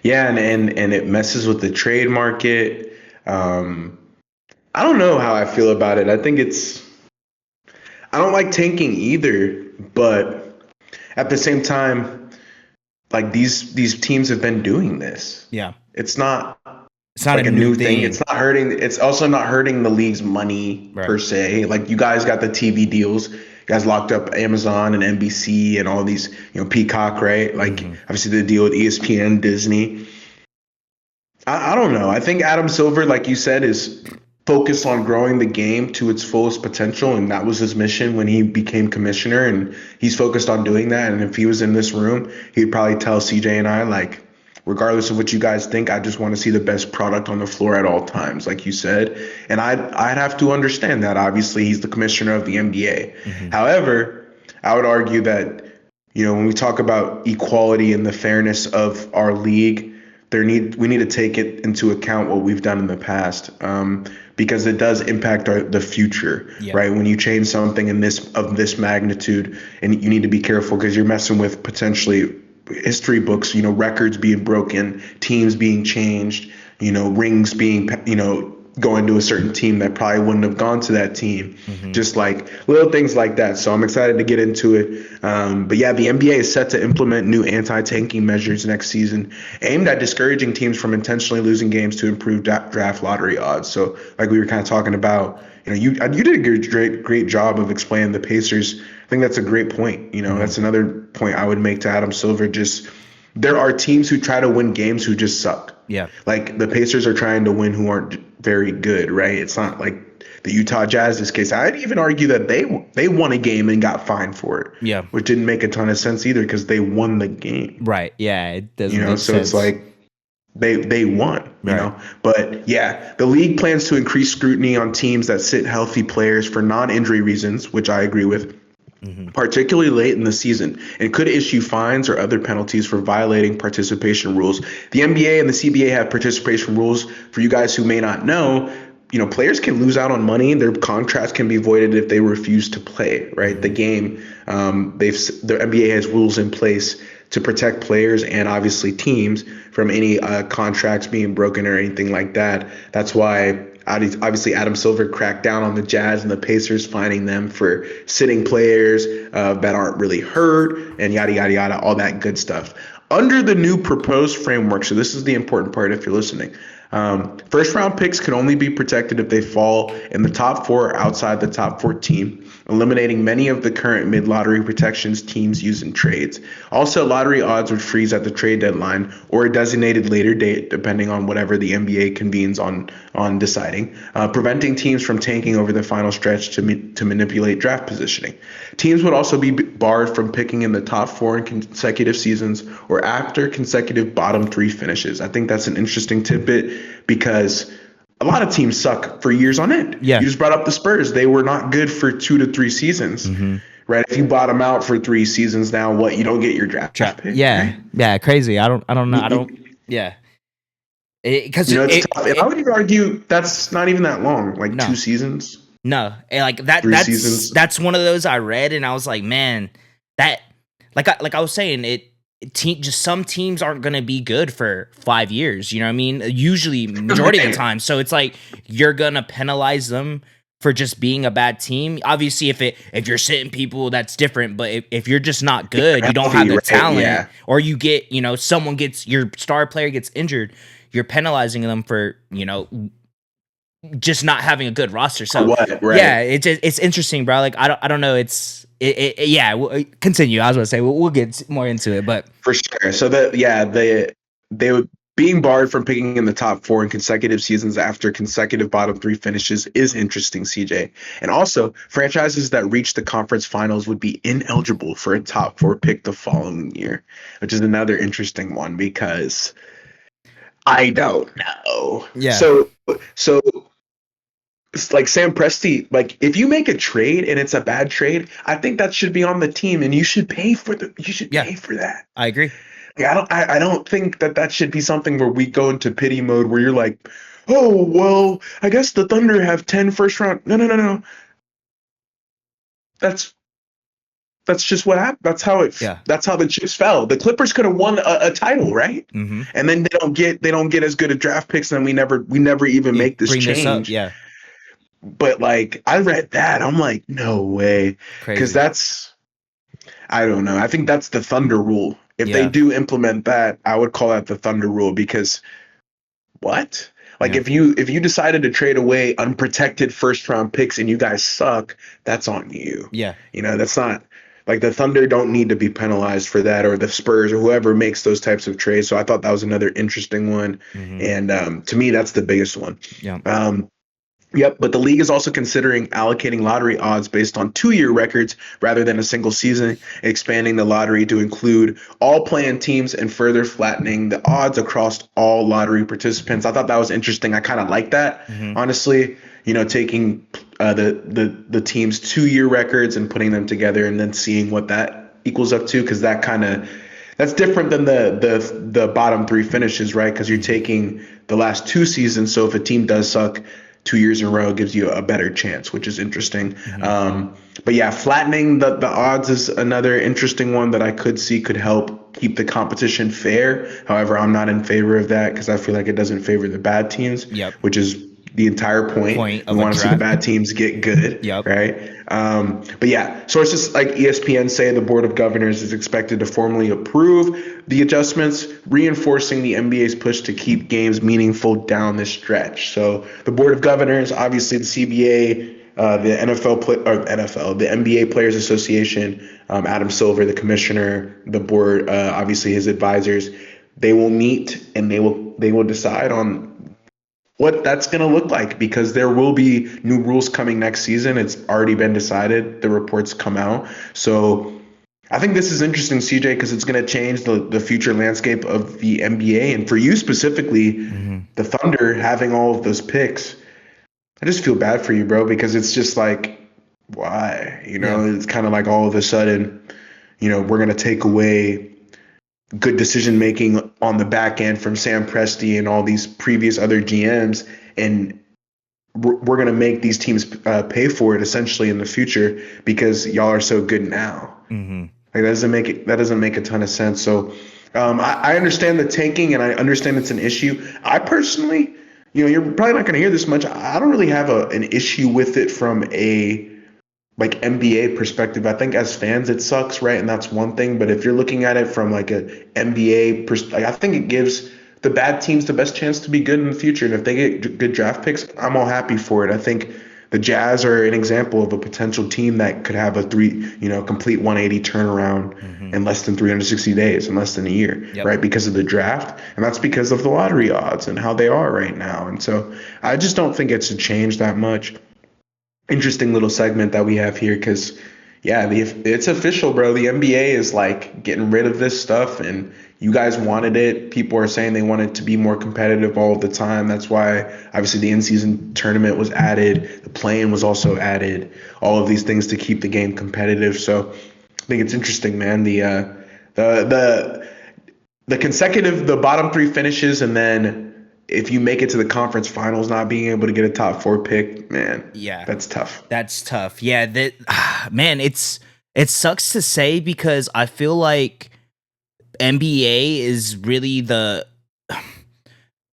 Yeah, and it messes with the trade market. I don't know how I feel about it. I think I don't like tanking either, but at the same time, like these teams have been doing this. Yeah. It's not like a new thing. It's not hurting. It's also not hurting the league's money per se. Like you guys got the TV deals. You guys locked up Amazon and NBC and all these, Peacock, right? Like obviously the deal with ESPN, Disney. I don't know. I think Adam Silver, like you said, is focused on growing the game to its fullest potential, and that was his mission when he became commissioner, and he's focused on doing that. And if he was in this room, he'd probably tell CJ and I, like, regardless of what you guys think, I just want to see the best product on the floor at all times, like you said. And I'd have to understand that. Obviously, he's the commissioner of the NBA. However, I would argue that, when we talk about equality and the fairness of our league, we need to take it into account what we've done in the past, because it does impact the future, right? When you change something of this magnitude, and you need to be careful because you're messing with potentially history books, records being broken, teams being changed, rings being, going to a certain team that probably wouldn't have gone to that team, just like little things like that. So I'm excited to get into it. But yeah, the NBA is set to implement new anti-tanking measures next season aimed at discouraging teams from intentionally losing games to improve draft lottery odds. So like we were kind of talking about, you did a great job of explaining the Pacers. I think that's a great point. That's another point I would make to Adam Silver. Just there are teams who try to win games who just suck. Yeah. Like the Pacers are trying to win who aren't very good, right? It's not like the Utah Jazz's case. I'd even argue that they won a game and got fined for it. Yeah. Which didn't make a ton of sense either because they won the game. Right. Yeah. It doesn't make so sense. It's like they won, you know. But yeah, the league plans to increase scrutiny on teams that sit healthy players for non-injury reasons, which I agree with. Particularly late in the season, and could issue fines or other penalties for violating participation rules. The NBA and the CBA have participation rules. For you guys who may not know, players can lose out on money. Their contracts can be voided if they refuse to play, right? The game, the NBA has rules in place to protect players and obviously teams from any contracts being broken or anything like that. That's why obviously Adam Silver cracked down on the Jazz and the Pacers, fining them for sitting players that aren't really hurt and yada, yada, yada, all that good stuff. Under the new proposed framework, so this is the important part if you're listening, first round picks can only be protected if they fall in the top 4 or outside the top 14, eliminating many of the current mid-lottery protections teams use in trades. Also, lottery odds would freeze at the trade deadline or a designated later date, depending on whatever the NBA convenes on deciding, preventing teams from tanking over the final stretch to manipulate draft positioning. Teams would also be barred from picking in the top 4 in consecutive seasons or after consecutive bottom 3 finishes. I think that's an interesting tidbit because a lot of teams suck for years on end. Yeah. You just brought up the Spurs. They were not good for 2 to 3 seasons. Mm-hmm. Right? If you bottom out for 3 seasons now, what, you don't get your draft pick? Yeah. Right? Yeah, crazy. I don't know. Yeah. Because it's tough. And I would even argue that's not even that long, like no. 2 seasons. No. And like that 3 seasons. That's one of those I read and I was like, man, that like I was saying, just some teams aren't going to be good for 5 years. You know what I mean? Usually, majority of the time. So it's like you're going to penalize them for just being a bad team. Obviously, if you're sitting people, that's different. But if you're just not good, you don't have the talent, or you get, someone gets, your star player gets injured, you're penalizing them for, just not having a good roster. So yeah, it's interesting, bro. Like I don't know. Yeah. Continue. I was gonna say we'll get more into it, but for sure. So they would being barred from picking in the top 4 in consecutive seasons after consecutive bottom 3 finishes is interesting, CJ. And also, franchises that reach the conference finals would be ineligible for a top 4 pick the following year, which is another interesting one because I don't know. Yeah. So it's like Sam Presti, like if you make a trade and it's a bad trade, I think that should be on the team and you should pay for pay for that. I agree. Like, I don't think that should be something where we go into pity mode where you're like, oh, well, I guess the Thunder have 10 first round. No. That's just what happened. That's how the chips fell. The Clippers could have won a title, right? Mm-hmm. And then they don't get as good a draft picks, and we never even make this change. Yeah. But like I read that, I'm like, no way, because I don't know. I think that's the Thunder rule. If they do implement that, I would call that the Thunder rule because what? Like if you decided to trade away unprotected first round picks and you guys suck, that's on you. Yeah. That's not like the Thunder don't need to be penalized for that, or the Spurs or whoever makes those types of trades. So I thought that was another interesting one. Mm-hmm. And to me, that's the biggest one. Yeah. Yep, but the league is also considering allocating lottery odds based on 2-year records rather than a single season, expanding the lottery to include all play-in teams and further flattening the odds across all lottery participants. I thought that was interesting. I kind of like that, honestly. Taking the team's 2-year records and putting them together and then seeing what that equals up to, because that's different than the bottom 3 finishes, right? Because you're taking the last 2 seasons. So if a team does suck 2 years in a row, gives you a better chance, which is interesting. Mm-hmm. But yeah, flattening the odds is another interesting one that I could see could help keep the competition fair. However, I'm not in favor of that because I feel like it doesn't favor the bad teams, which is the entire point. We want to see the bad teams get good, right? But yeah, sources like ESPN say the Board of Governors is expected to formally approve the adjustments, reinforcing the NBA's push to keep games meaningful down the stretch. So the Board of Governors, obviously the CBA, the NBA Players Association, Adam Silver, the commissioner, the board, obviously his advisors, they will meet and they will decide on what that's going to look like, because there will be new rules coming next season. It's already been decided. The reports come out. So I think this is interesting, CJ, because it's going to change the future landscape of the NBA. And for you specifically, the Thunder having all of those picks, I just feel bad for you, bro, because it's just like, why? It's kind of like all of a sudden, we're going to take away good decision making on the back end from Sam Presti and all these previous other GMs, and we're going to make these teams pay for it essentially in the future because y'all are so good now. Hmm. Like that doesn't make a ton of sense. So I understand the tanking and I understand it's an issue. I personally, you're probably not going to hear this much. I don't really have an issue with it from a like NBA perspective. I think as fans it sucks, right? And that's one thing. But if you're looking at it from like a NBA perspective, I think it gives the bad teams the best chance to be good in the future. And if they get good draft picks, I'm all happy for it. I think the Jazz are an example of a potential team that could have a complete 180 turnaround Hmm. in less than 360 days, in less than a year, Yep. right? Because of the draft. And that's because of the lottery odds and how they are right now. And so I just don't think it's a change that much. Interesting little segment that we have here because yeah, it's official, bro. The NBA is like getting rid of this stuff, and you guys wanted it. People are saying they want it to be more competitive all the time. That's why obviously the in-season tournament was added, the play-in was also added, all of these things to keep the game competitive. So I think it's interesting, man. The the bottom three finishes, and then if you make it to the conference finals, not being able to get a top four pick, man, Yeah. that's tough. That's tough. Yeah, that man, it sucks to say because I feel like NBA is really the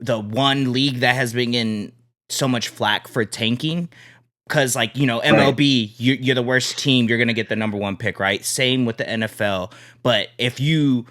one league that has been in so much flack for tanking. Cause like, Right. MLB, you're the worst team, you're gonna get the number one pick, right? Same with the NFL. But if you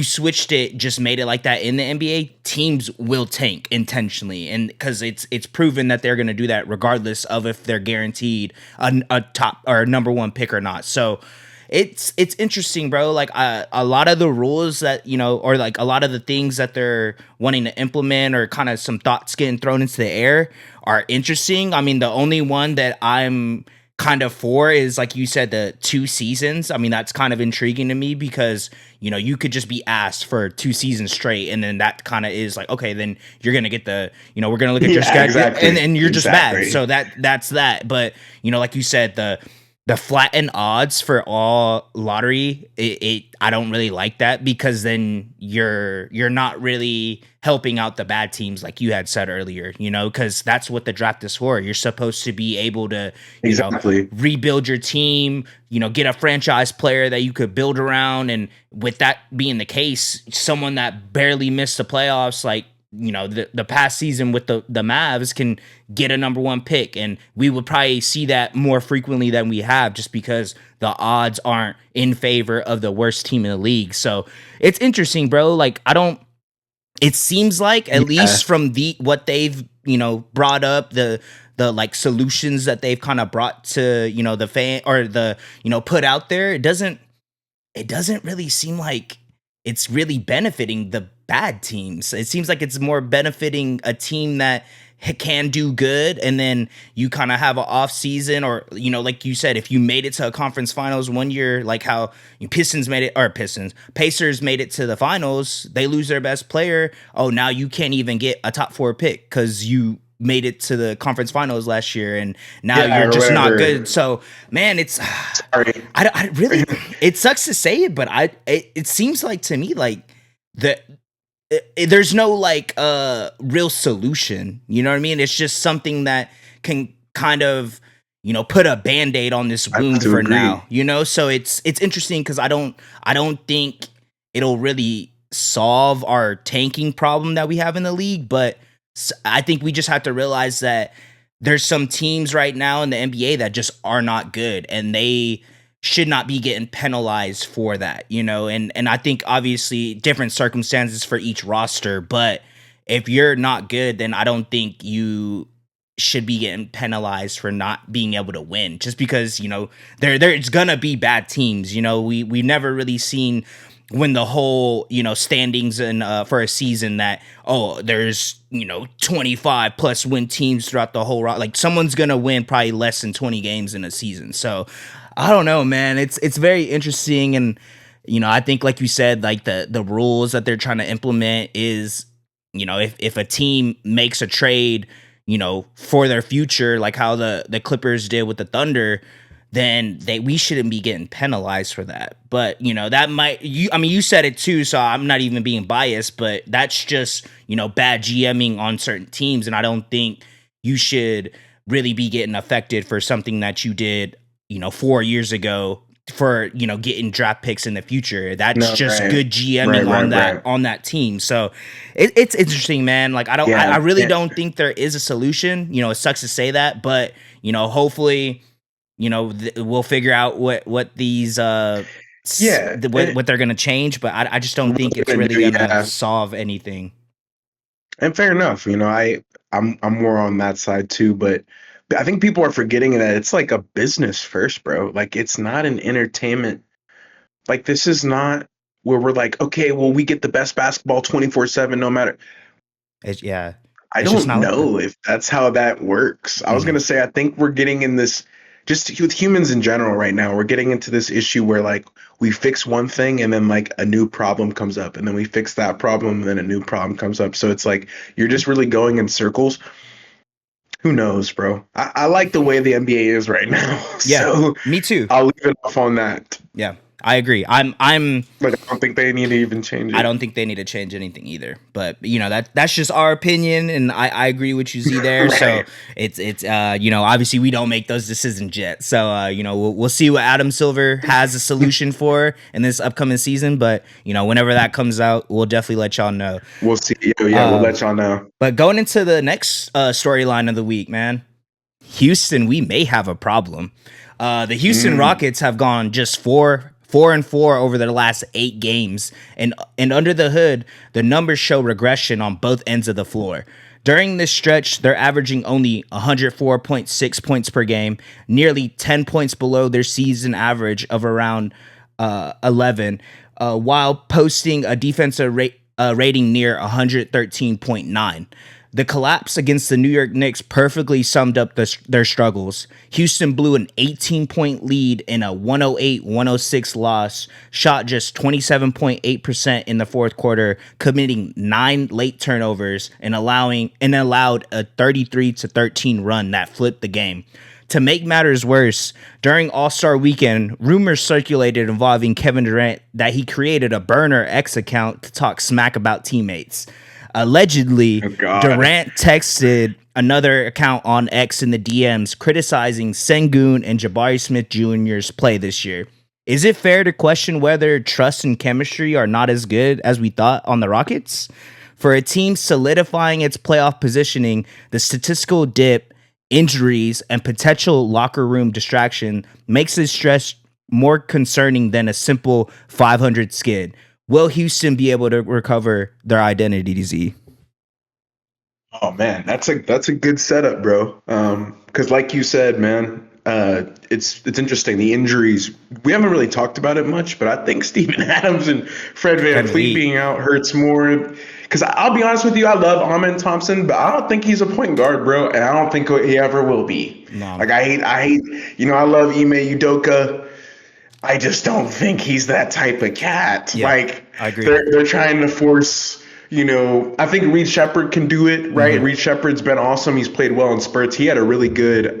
switched it, just made it like that in the NBA, teams will tank intentionally, and because it's proven that they're gonna do that regardless of if they're guaranteed a top or a number one pick or not. So it's interesting, bro. Like a lot of the rules that or like a lot of the things that they're wanting to implement, or kind of some thoughts getting thrown into the air, are interesting. I mean, the only one that I'm kind of for is, like you said, the 2 seasons. I mean, that's kind of intriguing to me because you could just be asked for 2 seasons straight, and then that kind of is like, okay, then you're gonna get we're gonna look at your Yeah, schedule, and exactly. you're just bad. Exactly. So that's that. But like you said, the flattened odds for all lottery, I don't really like that, because then you're not really helping out the bad teams, like you had said earlier, because that's what the draft is for. You're supposed to be able to, Exactly. rebuild your team, get a franchise player that you could build around. And with that being the case, someone that barely missed the playoffs, like, the past season with the Mavs, can get a number one pick. And we would probably see that more frequently than we have, just because the odds aren't in favor of the worst team in the league. So it's interesting, bro. Like, it seems like, at Yeah. least from what they've, brought up, the like solutions that they've kind of brought to, the fan, or the, put out there, it doesn't really seem like it's really benefiting the bad teams. It seems like it's more benefiting a team that can do good, and then you kind of have an off season, or like you said, if you made it to a conference finals one year, like how Pacers made it to the finals, they lose their best player. Oh, now you can't even get a top four pick because you made it to the conference finals last year, and now Yeah, you're or just not good. whatever. So, man, Sorry. I really, it sucks to say it, but it seems like to me, like, the there's no like real solution. You know what I mean? It's just something that can kind of put a band-aid on this I have wound to for now. agree. So it's interesting, because I don't think it'll really solve our tanking problem that we have in the league, but I think we just have to realize that there's some teams right now in the NBA that just are not good, and they should not be getting penalized for that, and I think obviously different circumstances for each roster, but if you're not good, then I don't think you should be getting penalized for not being able to win, just because there's gonna be bad teams. We never really seen, when the whole standings in for a season, that, oh, there's 25 plus win teams throughout the whole like, someone's gonna win probably less than 20 games in a season. So I don't know, man. It's very interesting. And I think, like you said, like the rules that they're trying to implement is, if a team makes a trade, for their future, like how the Clippers did with the Thunder, then we shouldn't be getting penalized for that. But that might, I mean, you said it too, so I'm not even being biased, but that's just bad GMing on certain teams, and I don't think you should really be getting affected for something that you did, 4 years ago for, getting draft picks in the future. That's No, just right. good GMing Right, on right, that right. on that team. So it's interesting, man. Like I Yeah. really don't think there is a solution. It sucks to say that, but hopefully, we'll figure out what these Yeah. what they're gonna change. But I just don't What think they're it's gonna really do, gonna yeah. solve anything. And fair enough. I'm more on that side too, but I think people are forgetting that it's like a business first, bro. Like it's not an entertainment. Like this is not where we're like, okay, well, we get the best basketball 24/7 no matter. Yeah, I it's just don't not like that. know if that's how that works. I was Mhm. gonna say I think we're getting in this just with humans in general right now. We're getting into this issue where like we fix one thing and then like a new problem comes up, and then we fix that problem and then a new problem comes up. So it's like you're just really going in circles. Who knows, bro? I like the way the NBA is right now, Yeah, so me too. I'll leave it off on that. Yeah, I agree. Like I don't think they need to even change I it. don't think they need to change anything either. But that's just our opinion, and I agree with you, Z there. So Right. it's obviously we don't make those decisions yet. So we'll see what Adam Silver has a solution for in this upcoming season. But whenever that comes out, we'll definitely let y'all know. We'll see. Yeah, we'll let y'all know. But going into the next storyline of the week, man, Houston, we may have a problem. The Houston Mm. Rockets have gone just 4-4 over their last 8 games, and under the hood, the numbers show regression on both ends of the floor. During this stretch, they're averaging only 104.6 points per game, nearly 10 points below their season average of around 11, while posting a defensive rating near 113.9. The collapse against the New York Knicks perfectly summed up their struggles. Houston blew an 18-point lead in a 108-106 loss, shot just 27.8% in the fourth quarter, committing 9 late turnovers and allowed a 33-13 run that flipped the game. To make matters worse, during All-Star Weekend, rumors circulated involving Kevin Durant that he created a burner X account to talk smack about teammates. Allegedly, Oh God. Durant texted another account on X in the DMs criticizing Sengun and Jabari Smith Jr.'s play this year. Is it fair to question whether trust and chemistry are not as good as we thought on the Rockets? For a team solidifying its playoff positioning, the statistical dip, injuries, and potential locker room distraction makes this stretch more concerning than a simple 500 skid. Will Houston be able to recover their identity, Z? Oh man, that's a good setup, bro. Because like you said, man, it's interesting. The injuries we haven't really talked about it much, but I think Steven Adams and Fred Van Van Fleet Vliet. being out hurts more. Because I'll be honest with you, I love Amen Thompson, but I don't think he's a point guard, bro, and I don't think he ever will be. No. Like I hate, I love Ime Udoka. I just don't think he's that type of cat. Yeah, Like I agree. they're trying to force, I think Reed Shepard can do it, right? Mm-hmm. Reed Shepard's been awesome. He's played well in spurts. He had a really good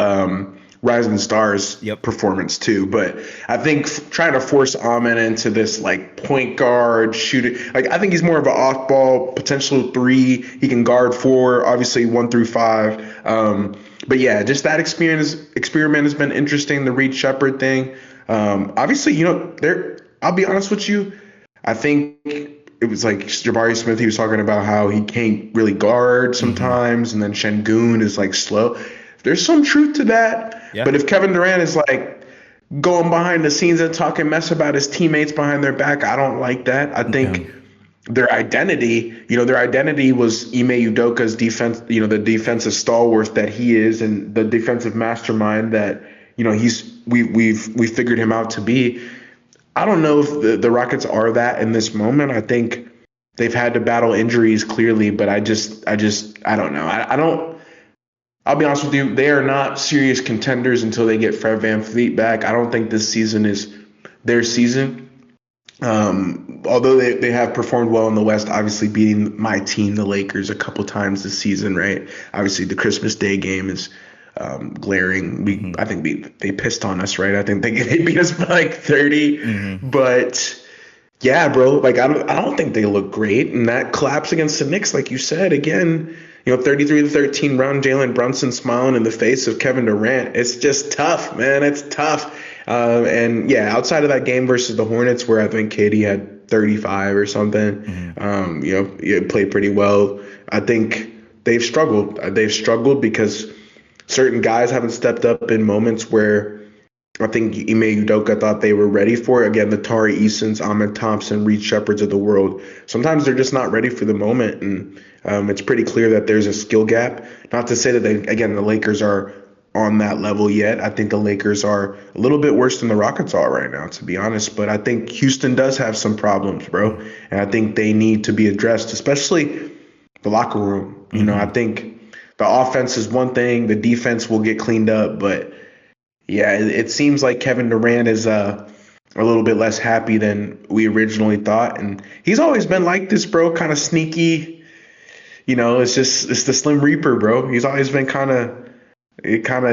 Rising Stars Yep. performance too. But I think trying to force Amen into this like point guard shooting, like I think he's more of an off ball potential three. He can guard four, obviously 1 through 5. But yeah, just that experiment has been interesting. The Reed Shepard thing. Obviously, there. I'll be honest with you. I think it was like Jabari Smith. He was talking about how he can't really guard Mm-hmm. sometimes, and then Şengün is like slow. There's some truth to that. Yeah. But if Kevin Durant is like going behind the scenes and talking mess about his teammates behind their back, I don't like that. I Yeah. think their identity was Ime Udoka's defense, the defensive stalwart that he is and the defensive mastermind that, we've figured him out to be. I don't know if the Rockets are that in this moment. I think they've had to battle injuries clearly, but I don't know. I don't. I'll be honest with you. They are not serious contenders until they get Fred VanVleet back. I don't think this season is their season. Although they have performed well in the West, obviously beating my team, the Lakers, a couple times this season, right? Obviously, the Christmas Day game is glaring. Mm-hmm. I think they pissed on us, right? I think they beat us by like 30, Mm-hmm. but yeah, bro. Like I don't think they look great, and that collapse against the Knicks, like you said, again. 33-13 run, Jalen Brunson smiling in the face of Kevin Durant. It's just tough, man. It's tough. And yeah, outside of that game versus the Hornets, where I think KD had 35 or something, Mhm. he played pretty well. I think they've struggled. They've struggled because certain guys haven't stepped up in moments where I think Ime Udoka thought they were ready for it. Again, the Tari Easons, Ahmed Thompson, Reed Shepherds of the world. Sometimes they're just not ready for the moment, and it's pretty clear that there's a skill gap. Not to say that the Lakers are on that level yet. I think the Lakers are a little bit worse than the Rockets are right now, to be honest. But I think Houston does have some problems, bro, and I think they need to be addressed, especially the locker room. I think the offense is one thing, the defense will get cleaned up, but yeah, it seems like Kevin Durant is a little bit less happy than we originally thought, and he's always been like this, bro. Kind of sneaky, it's the Slim Reaper, bro. He's always been kind of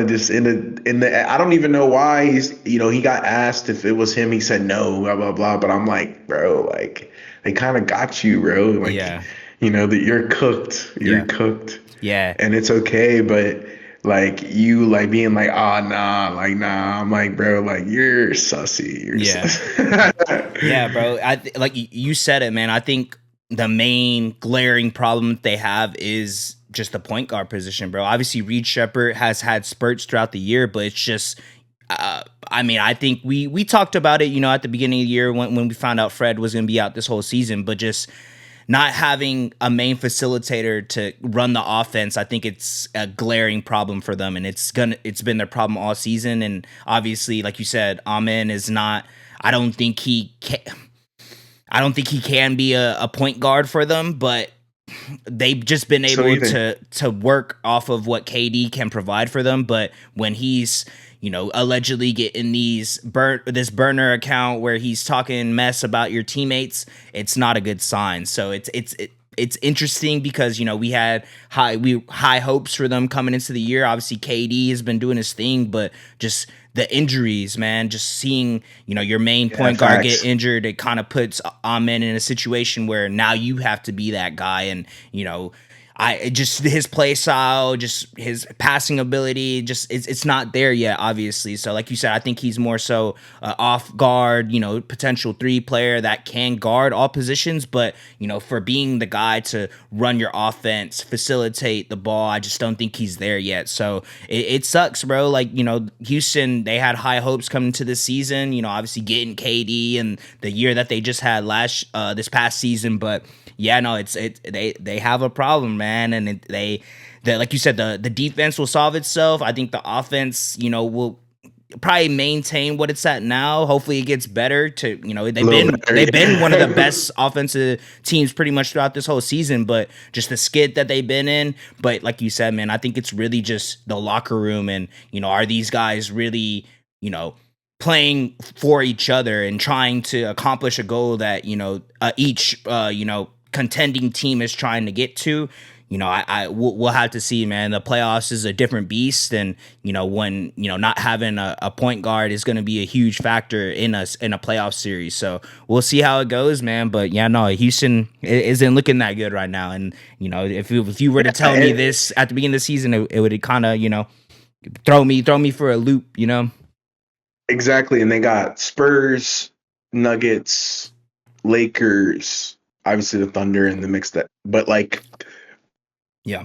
just in the. I don't even know why he got asked if it was him. He said no, blah blah blah. But I'm like, bro, like they kind of got you, bro. Like, Yeah. that you're cooked. You're Yeah. cooked, Yeah. and it's okay, but like you like being like, oh nah, like nah. I'm like, bro, like you're sussy. You're Yeah. sussy. Yeah, bro. Like you said it, man. I think the main glaring problem they have is just the point guard position, bro. Obviously, Reed Shepherd has had spurts throughout the year, but it's just. I mean, I think we talked about it, at the beginning of the year when we found out Fred was going to be out this whole season, but just not having a main facilitator to run the offense, I think it's a glaring problem for them, and it's been their problem all season. And obviously, like you said, Amen is not. I don't think he can. I don't think he can be a point guard for them, but they've just been So able even to work off of what KD can provide for them. But when he's allegedly getting this burner account where he's talking mess about your teammates, it's not a good sign. So it's interesting because we had high hopes for them coming into the year. Obviously, KD has been doing his thing, but just the injuries, man, just seeing your main yeah, point guard get facts. injured, it kind of puts Amen in a situation where now you have to be that guy, and just his play style, just his passing ability, just it's not there yet, obviously. So, like you said, I think he's more so off guard, potential three player that can guard all positions, but for being the guy to run your offense, facilitate the ball, I just don't think he's there yet. So it sucks, bro. Like Houston, they had high hopes coming to this season. Obviously getting KD and the year that they just had this past season, but yeah, no, they have a problem, man, and like you said, the defense will solve itself. I think the offense, will probably maintain what it's at now. Hopefully, it gets better. A little better. They've been one of the best offensive teams pretty much throughout this whole season, but just the skid that they've been in. But like you said, man, I think it's really just the locker room, and are these guys really playing for each other and trying to accomplish a goal that each contending team is trying to get to. We'll have to see, man. The playoffs is a different beast, and when not having a point guard is going to be a huge factor in a playoff series. So we'll see how it goes, man. But yeah, no, Houston isn't looking that good right now. And if you were to tell me this at the beginning of the season, it would kind of throw me for a loop. Exactly, and they got Spurs, Nuggets, Lakers, obviously the Thunder in the mix. But like, Yeah.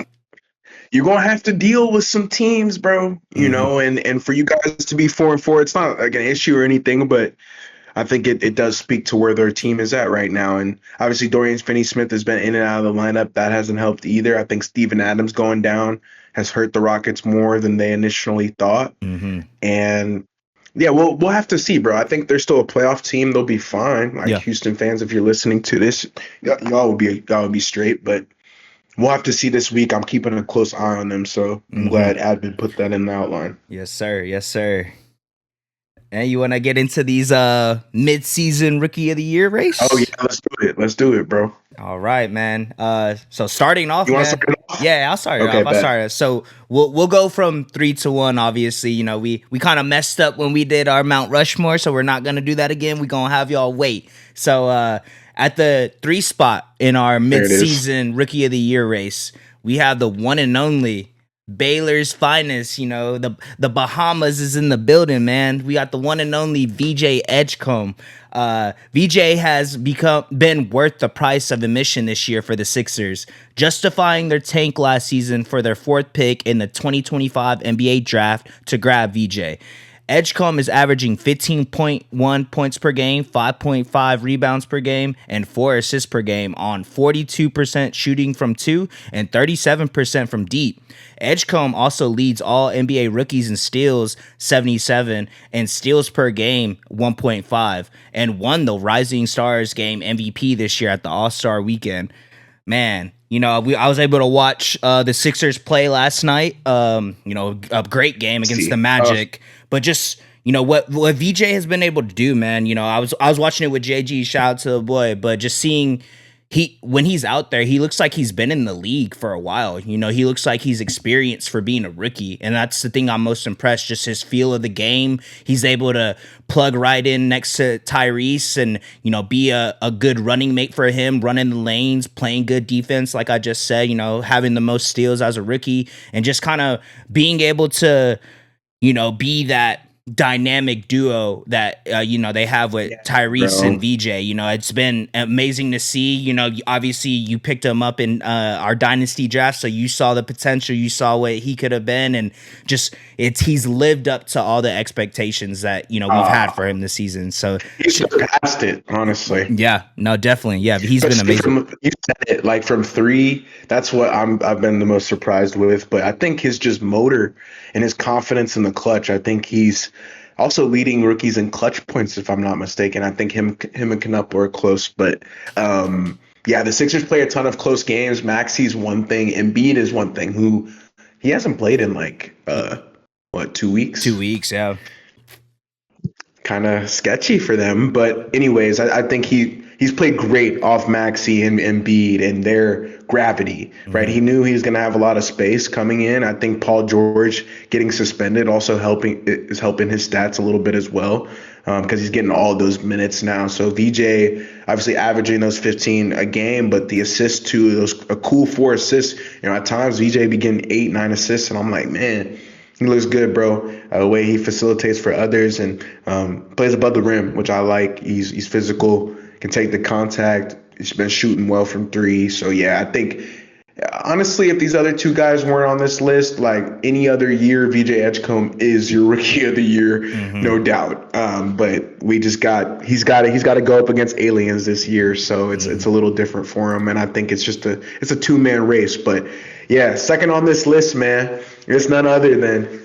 you're gonna have to deal with some teams, bro. And for you guys to be 4-4, it's not like an issue or anything, but I think it does speak to where their team is at right now. And obviously Dorian Finney-Smith has been in and out of the lineup. That hasn't helped either. I think Steven Adams going down has hurt the Rockets more than they initially thought. Mm-hmm. And yeah, we'll have to see, bro. I think they're still a playoff team. They'll be fine. Like, Yeah. Houston fans, if you're listening to this, y'all will be straight. But we'll have to see this week. I'm keeping a close eye on them, so I'm glad Admin put that in the outline. Yes, sir. Yes, sir. And you want to get into these mid-season Rookie of the Year race? Oh yeah, let's do it. Let's do it, bro. All right, man. So starting off, You want man. to start it off? Yeah, I'll start it Okay, off. I'll bet. start it. So we'll go from 3-1. Obviously, we kind of messed up when we did our Mount Rushmore, so we're not gonna do that again. We're gonna have y'all wait. So at the 3 spot in our There it is. mid-season Rookie of the Year race, we have the one and only Baylor's finest. The Bahamas is in the building, man. We got the one and only VJ Edgecombe. VJ has been worth the price of admission this year for the Sixers, justifying their tank last season for their fourth pick in the 2025 NBA draft to grab VJ. Edgecombe is averaging 15.1 points per game, 5.5 rebounds per game, and 4 assists per game on 42% shooting from 2 and 37% from deep. Edgecombe also leads all NBA rookies in steals, 77, and steals per game, 1.5, and won the Rising Stars game MVP this year at the All-Star Weekend. Man, I was able to watch the Sixers play last night. A great game against the Magic. But just what VJ has been able to do, man. I was watching it with JG. Shout out to the boy. But just seeing when he's out there, he looks like he's been in the league for a while. He looks like he's experienced for being a rookie, and that's the thing I'm most impressed. Just his feel of the game. He's able to plug right in next to Tyrese and be a good running mate for him, running the lanes, playing good defense, like I just said. Having the most steals as a rookie, and just kind of being able to be that dynamic duo that they have with Tyrese and VJ. It's been amazing to see. Obviously you picked him up in our dynasty draft, so you saw the potential, you saw what he could have been, and just he's lived up to all the expectations that we've had for him this season. So he surpassed it, honestly. Yeah, no, definitely. Yeah, he's been amazing. You said it, like from 3, that's what I've been the most surprised with. But I think his just motor and his confidence in the clutch. I think he's also leading rookies in clutch points, if I'm not mistaken. I think him and Knueppel are close. But the Sixers play a ton of close games. Maxi's one thing. Embiid is one thing. Who he hasn't played in 2 weeks? 2 weeks, yeah. Kind of sketchy for them. But anyways, I think he's played great off Maxey and Embiid and their gravity, right? He knew he was going to have a lot of space coming in. I think Paul George getting suspended also helping his stats a little bit as well, because he's getting all those minutes now. So VJ obviously averaging those 15 a game, but the assists too, a cool 4 assists. At times VJ be getting 8, 9 assists, and I'm like, man, he looks good, bro. The way he facilitates for others and plays above the rim, which I like. He's physical, can take the contact. He's been shooting well from 3. So, yeah, I think, honestly, if these other 2 guys weren't on this list, like any other year, VJ Edgecombe is your rookie of the year, no doubt. But he's got to go up against aliens this year. So it's a little different for him. And I think it's just a 2-man race. But, yeah, second on this list, man, it's none other than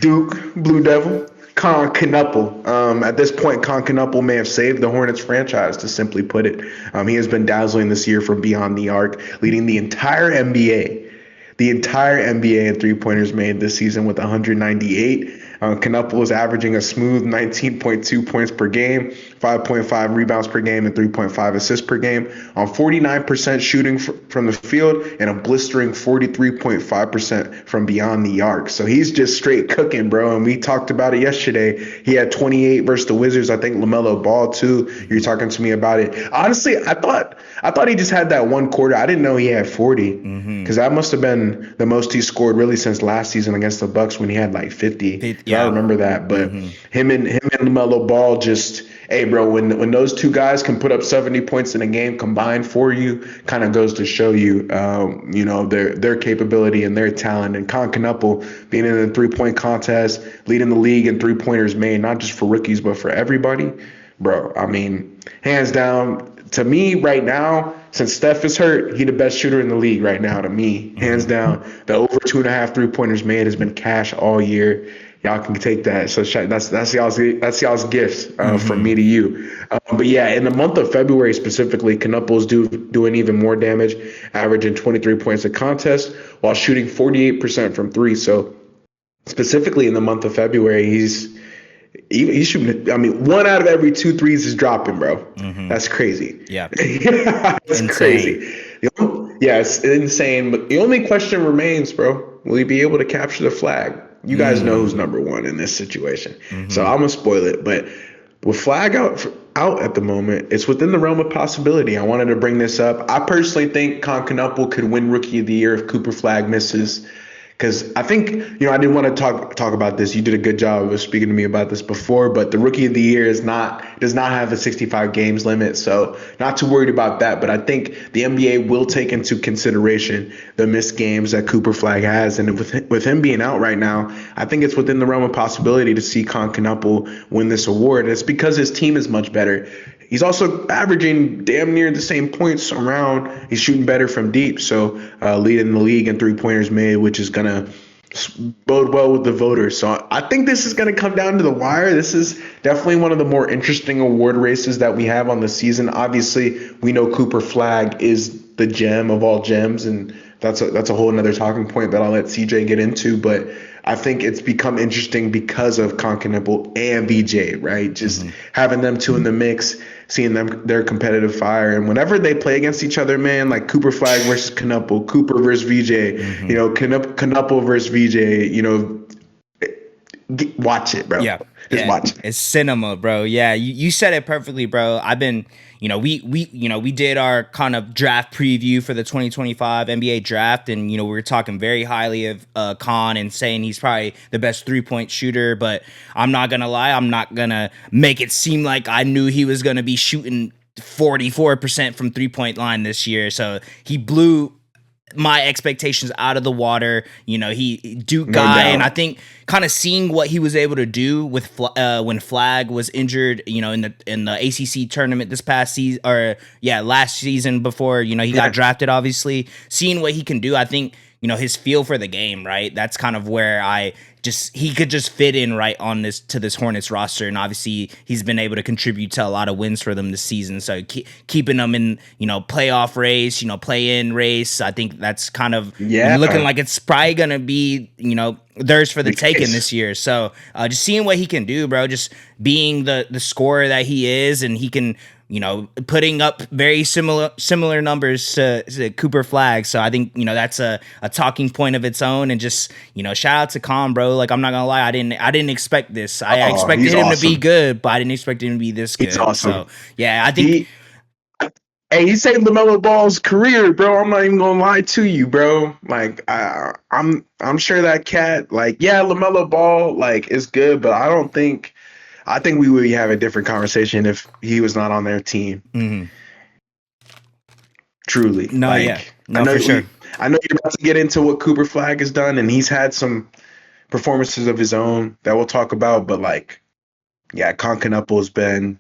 Duke Blue Devil, Kon Knueppel. At this point, Kon Knueppel may have saved the Hornets franchise, to simply put it. He has been dazzling this year from beyond the arc, leading the entire NBA in three-pointers made this season with 198. Knueppel is averaging a smooth 19.2 points per game, 5.5 rebounds per game, and 3.5 assists per game on 49% shooting from the field and a blistering 43.5% from beyond the arc. So he's just straight cooking, bro. And we talked about it yesterday. He had 28 versus the Wizards. I think LaMelo Ball too. You're talking to me about it. Honestly, I thought he just had that one quarter. I didn't know he had 40, because that must have been the most he scored really since last season against the Bucks when he had like 50. Yeah. I remember that. But him and LaMelo Ball just, hey, bro, when those 2 guys can put up 70 points in a game combined for you, kind of goes to show you, their capability and their talent. And Kon Knueppel being in the 3-point contest, leading the league in 3-pointers made, not just for rookies but for everybody, bro. I mean, hands down, to me right now, since Steph is hurt, he the best shooter in the league right now. To me, hands down, the over 2.5 3-pointers made has been cash all year. Y'all can take that. So that's y'all's gifts from me to you. But yeah, in the month of February specifically, Knueppel's doing even more damage, averaging 23 points a contest while shooting 48% from 3. So specifically in the month of February, he's shooting. I mean, 1 out of every 2 threes is dropping, bro. That's crazy. Yeah, it's insane. Crazy. It's insane. But the only question remains, bro: will he be able to capture the flag? You guys know who's number 1 in this situation. So I'm going to spoil it. But with Flagg out out at the moment. It's within the realm of possibility. I wanted to bring this up. I personally think Kon Knueppel could win Rookie of the Year if Cooper Flagg misses. Because I think, I didn't want to talk about this. You did a good job of speaking to me about this before, but the Rookie of the Year does not have a 65 games limit, so not too worried about that. But I think the NBA will take into consideration the missed games that Cooper Flagg has, and with him being out right now, I think it's within the realm of possibility to see Kon Knueppel win this award. And it's because his team is much better. He's also averaging damn near the same points around. He's shooting better from deep, so leading the league in three-pointers made, which is going to bode well with the voters. So I think this is going to come down to the wire. This is definitely one of the more interesting award races that we have on the season. Obviously, we know Cooper Flagg is the gem of all gems, and that's a whole another talking point that I'll let CJ get into. But I think it's become interesting because of Kon Knueppel and VJ, right? Just having them two in the mix, seeing their competitive fire. And whenever they play against each other, man, like Cooper Flagg versus Knueppel, Cooper versus VJ, Knueppel versus VJ, watch it, bro. Yeah. Just watch it. It's cinema, bro. Yeah, you said it perfectly, bro. I've been, we did our kind of draft preview for the 2025 NBA draft, and we were talking very highly of Kon and saying he's probably the best 3-point shooter. But I'm not gonna lie, I'm not gonna make it seem like I knew he was gonna be shooting 44% from 3-point line this year. So he blew my expectations out of the water. He Duke guy, and I think kind of seeing what he was able to do with when Flagg was injured, in the ACC tournament this past season, last season before he got drafted. Obviously, seeing what he can do, I think his feel for the game, right? That's kind of where he could just fit in right on this Hornets roster, and obviously he's been able to contribute to a lot of wins for them this season. So keeping them in playoff race, play-in race, I think that's kind of looking like it's probably gonna be theirs for the taking this year. So just seeing what he can do, bro, just being the scorer that he is, and he can putting up very similar numbers to Cooper Flagg. So I think, that's a talking point of its own. And just, shout out to Kon, bro. Like, I'm not gonna lie, I didn't expect this. I expected him to be good, but I didn't expect him to be this good. He's awesome. So yeah, I think he saved LaMelo Ball's career, bro. I'm not even gonna lie to you, bro. Like, I'm sure that cat, like, LaMelo Ball, like, is good, but I think we would have a different conversation if he was not on their team. Mm-hmm. Truly. No, for sure. I know you're about to get into what Cooper Flagg has done, and he's had some performances of his own that we'll talk about. But Kon Knueppel has been,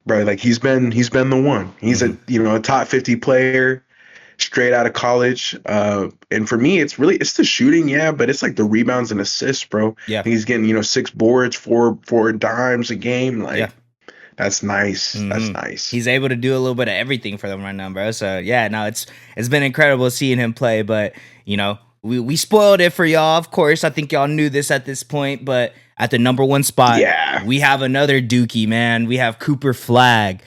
bro. Like he's been the one. He's a top 50 player straight out of college. And for me, it's the shooting, but it's like the rebounds and assists, bro. Yeah. He's getting, 6 boards, four dimes a game. Like, that's nice. Mm-hmm. That's nice. He's able to do a little bit of everything for them right now, bro. So it's been incredible seeing him play, but we spoiled it for y'all. Of course, I think y'all knew this at this point, but at the number 1 spot, we have another Dookie, man. We have Cooper Flagg.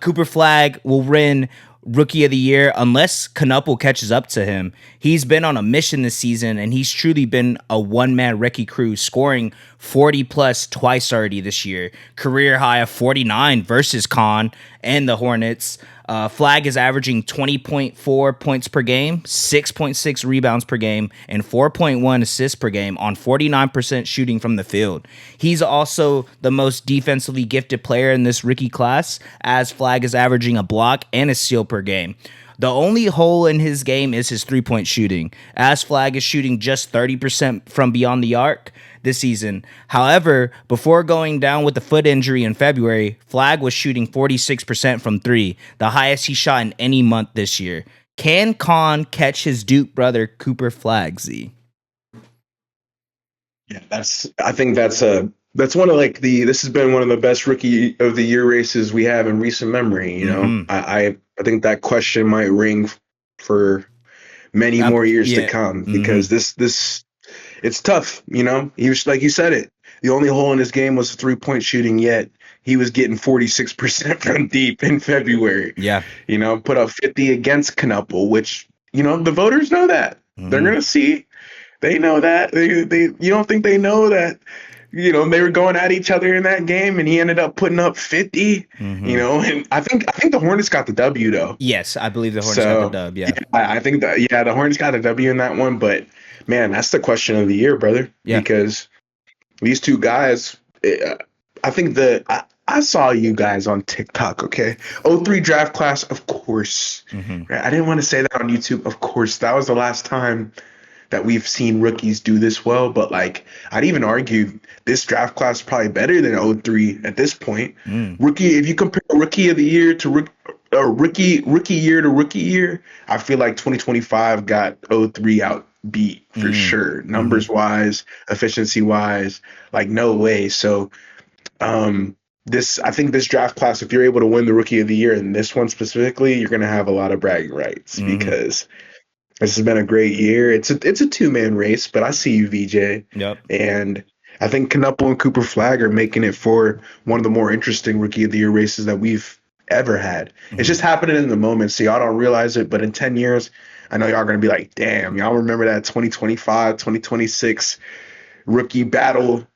Cooper Flagg will win Rookie of the Year unless Knueppel catches up to him. He's been on a mission this season, and he's truly been a one-man wrecking crew, scoring 40 plus twice already this year. Career high of 49 versus Kon and the Hornets. Flagg is averaging 20.4 points per game, 6.6 rebounds per game, and 4.1 assists per game on 49% shooting from the field. He's also the most defensively gifted player in this rookie class, as Flagg is averaging a block and a steal per game. The only hole in his game is his 3-point shooting, as Flagg is shooting just 30% from beyond the arc this season. However, before going down with the foot injury in February, Flagg was shooting 46% from 3, the highest he shot in any month this year. Can Kon catch his Duke brother Cooper Flagg, Z? Yeah, I think that's one of this has been one of the best Rookie of the Year races we have in recent memory. I think that question might ring for many more years to come, because this it's tough. He was, like you said it, the only hole in his game was 3-point shooting, yet he was getting 46% from deep in February. Yeah. Put up 50 against Knueppel, which, the voters know that. They're going to see. They know that. You don't think they know that they were going at each other in that game, and he ended up putting up 50. Hmm. And I think the Hornets got the W though. Yes, I believe the Hornets got the So dub. yeah, Yeah. I think that yeah, the Hornets got a W in that one. But man, that's the question of the year, brother, Yeah. because these two guys, I think I saw you guys on TikTok, okay? '03 draft class, of course. Hmm. Right? I didn't want to say that on YouTube, of course. That was the last time that we've seen rookies do this well, but like I'd even argue this draft class is probably better than '03 at this point. Mm. Rookie, if you compare rookie of the year to rookie year to rookie year, I feel like 2025 got '03 out beat for Mm. sure. Hmm. Numbers wise, efficiency wise, like no way. So this I think this draft class, if you're able to win the rookie of the year and this one specifically, you're gonna have a lot of bragging rights Hmm. because this has been a great year. It's a two-man race, but I see you, VJ, Yep. and I think Knueppel and Cooper Flagg are making it for one of the more interesting rookie of the year races that we've ever had. It's Hmm. just happening in the moment, so y'all don't realize it. But in 10 years, I know y'all gonna be like, damn, y'all remember that 2025, 2026 rookie battle.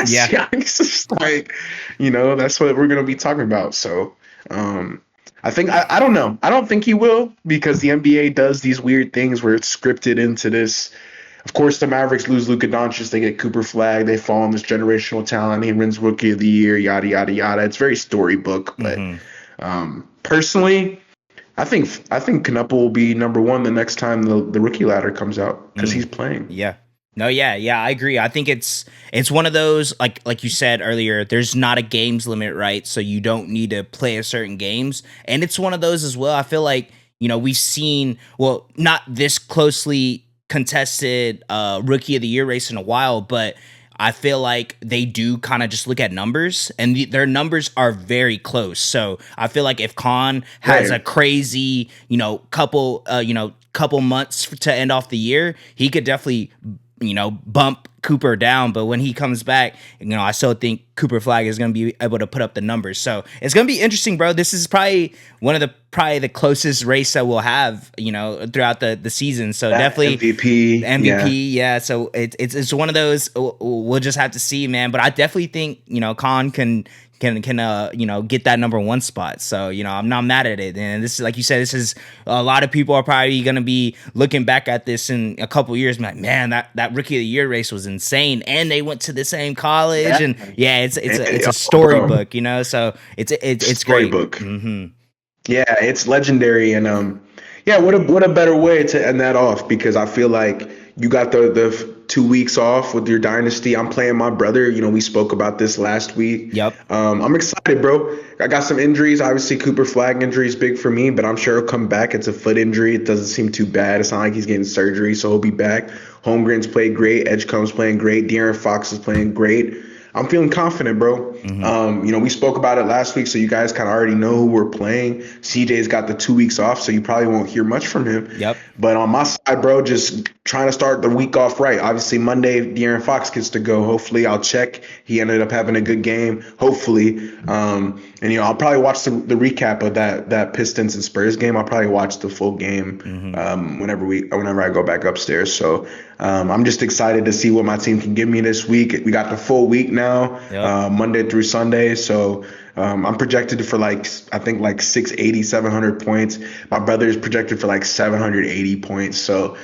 Yeah. It's just like, that's what we're gonna be talking about. So I don't know. I don't think he will because the NBA does these weird things where it's scripted into this. Of course, the Mavericks lose Luka Doncic. They get Cooper Flagg. They fall on this generational talent. He wins Rookie of the Year. Yada yada yada. It's very storybook. But Hmm. personally, I think Knueppel will be number one the next time the rookie ladder comes out because he's Mm. playing. Yeah. No, yeah, I agree. I think it's one of those like you said earlier, there's not a games limit, right? So you don't need to play a certain games. And it's one of those as well. I feel like, we've seen, well, not this closely contested rookie of the year race in a while, but I feel like they do kind of just look at numbers and their numbers are very close. So I feel like if Kon has a Right. crazy, couple months to end off the year, he could definitely, bump Cooper down. But when he comes back, I still think Cooper Flagg is going to be able to put up the numbers. So it's going to be interesting, bro. This is probably probably the closest race that we'll have, throughout the season. So That definitely MVP. Yeah. MVP, yeah. So it's one of those. We'll just have to see, man. But I definitely think Kon can get that number one spot. So I'm not mad at it. And this is, like you said, this is a lot of people are probably gonna be looking back at this in a couple years, and like, man, that rookie of the year race was insane, and they went to the same college, Yeah. and yeah, it's a Oh, bro. storybook, So it's great. Storybook. Hmm. Yeah, it's legendary, and yeah, what a better way to end that off because I feel like you got the 2 weeks off with your dynasty. I'm playing my brother. We spoke about this last week. Yep. I'm excited, bro. I got some injuries. Obviously, Cooper Flag injury is big for me, but I'm sure he'll come back. It's a foot injury. It doesn't seem too bad. It's not like he's getting surgery, so he'll be back. Holmgren's played great. Edgecombe's playing great. De'Aaron Fox is playing great. I'm feeling confident, bro. Hmm. We spoke about it last week, so you guys kind of already know who we're playing. CJ's got the 2 weeks off, so you probably won't hear much from him. Yep. But on my side, bro, just trying to start the week off right. Obviously, Monday, De'Aaron Fox gets to go. Hopefully, I'll check. He ended up having a good game. Hopefully, and I'll probably watch the recap of that Pistons and Spurs game. I'll probably watch the full game Hmm. whenever I go back upstairs. So I'm just excited to see what my team can give me this week. We got the full week now, Yep. Monday through Sunday. So I'm projected for I think 680, 700 points. My brother is projected for 780 points. So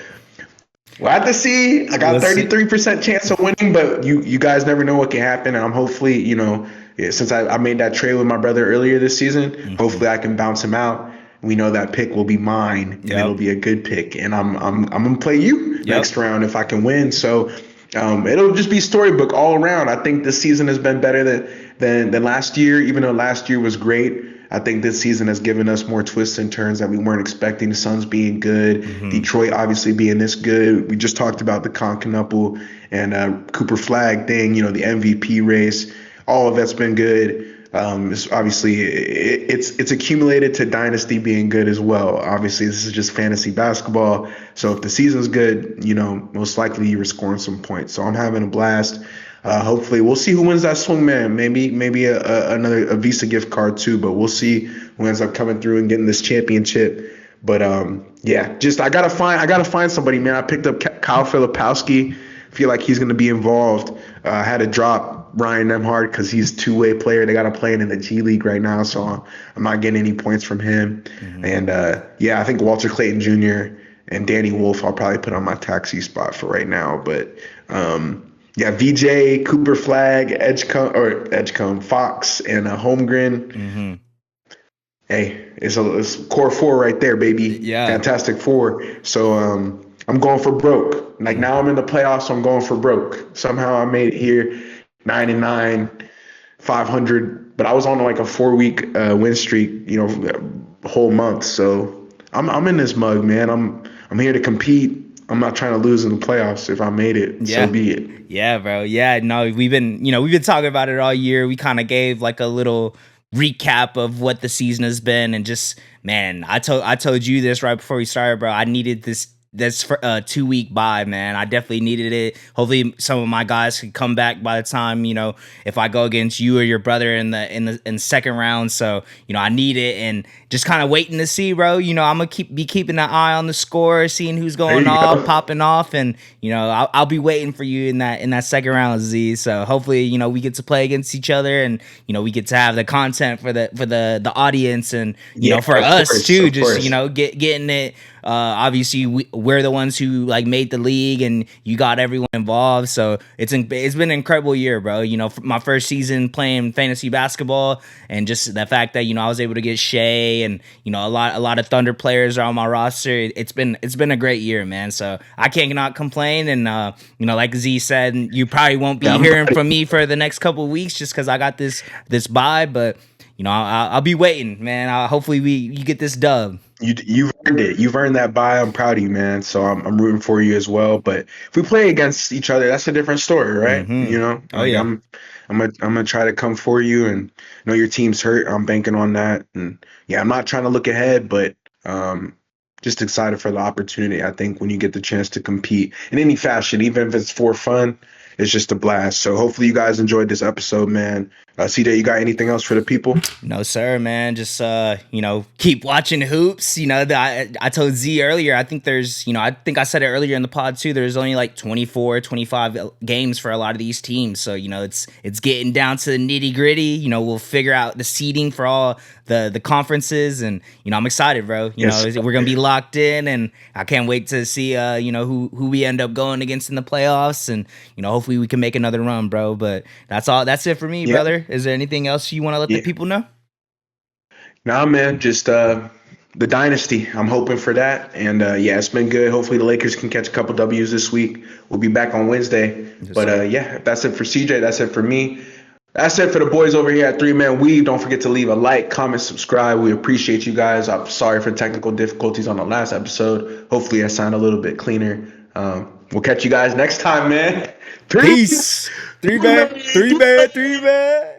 we'll have to see. I got We'll see. 33% chance of winning, but you guys never know what can happen. And I'm hopefully, yeah, since I made that trade with my brother earlier this season, Hmm. hopefully I can bounce him out. We know that pick will be mine, and it'll Yep. be a good pick. And I'm gonna play you Yep. next round if I can win. So it'll just be storybook all around. I think this season has been better than last year, even though last year was great. I think this season has given us more twists and turns that we weren't expecting. The Suns being good, Hmm. Detroit obviously being this good. We just talked about the Kon Knueppel and Cooper Flagg thing. The MVP race. All of that's been good. It's obviously it's accumulated to dynasty being good as well. Obviously, this is just fantasy basketball. So if the season's good, most likely you were scoring some points. So I'm having a blast. Hopefully, we'll see who wins that swingman. Maybe another Visa gift card too. But we'll see who ends up coming through and getting this championship. But yeah, just I gotta find somebody, man. I picked up Kyle Filipowski feel like he's going to be involved. I had to drop Ryan Nemhard because he's a two-way player. They got to play in the G League right now, so I'm not getting any points from him. And yeah, I think Walter Clayton Jr. and Danny Wolf I'll probably put on my taxi spot for right now. But yeah, VJ, Cooper Flagg, Edgecombe, Fox, and Holmgren. Hey, it's core four right there, baby. Yeah. Fantastic four. So I'm going for broke. Like now I'm in the playoffs, so I'm going for broke. Somehow I made it here, 9-9, 500. But I was on like a 4-week win streak, whole month. So I'm in this mug, man. I'm here to compete. I'm not trying to lose in the playoffs. If I made it, so be it. Yeah, bro. Yeah, no, we've been talking about it all year. We kind of gave like a little recap of what the season has been, and just, man, I told you this right before we started, bro. I needed this 2-week bye, man. I definitely needed it. Hopefully some of my guys could come back by the time, if I go against you or your brother in the second round. So, I need it, and just kind of waiting to see, bro. I'm gonna be keeping an eye on the score, seeing who's going off, popping off, and I'll be waiting for you in that second round, Z. So hopefully, we get to play against each other, and we get to have the content for the audience, and for us too, just getting it. Obviously we're the ones who like made the league, and you got everyone involved. So it's been an incredible year, bro. My first season playing fantasy basketball, and just the fact that I was able to get Shea, and a lot of Thunder players are on my roster. It's been a great year, man. So I can't not complain. And like Z said, you probably won't be hearing from me for the next couple of weeks just because I got this bye. But I'll be waiting, man. Hopefully you get this dub. You've earned it. You've earned that bye. I'm proud of you, man. So I'm rooting for you as well. But if we play against each other, that's a different story, right? Oh yeah. I'm gonna try to come for you, and know your team's hurt. I'm banking on that, and yeah, I'm not trying to look ahead, but just excited for the opportunity. I think when you get the chance to compete in any fashion, even if it's for fun, it's just a blast. So hopefully you guys enjoyed this episode, man. CJ, you got anything else for the people? No, sir, man. Just, keep watching hoops. I told Z earlier, I think there's, I think I said it earlier in the pod too, there's only like 24, 25 games for a lot of these teams. So, it's getting down to the nitty gritty. We'll figure out the seeding for all the conferences, and, I'm excited, bro. We're going to be locked in, and I can't wait to see, who we end up going against in the playoffs, and, hopefully we can make another run, bro. But that's it for me, brother. Is there anything else you want to let the people know? Nah, man, just the dynasty. I'm hoping for that. And yeah, it's been good. Hopefully the Lakers can catch a couple W's this week. We'll be back on Wednesday. But yeah, that's it for CJ. That's it for me. That's it for the boys over here at 3Man Weave. Don't forget to leave a like, comment, subscribe. We appreciate you guys. I'm sorry for technical difficulties on the last episode. Hopefully I sound a little bit cleaner. We'll catch you guys next time, man. Peace. 3 man.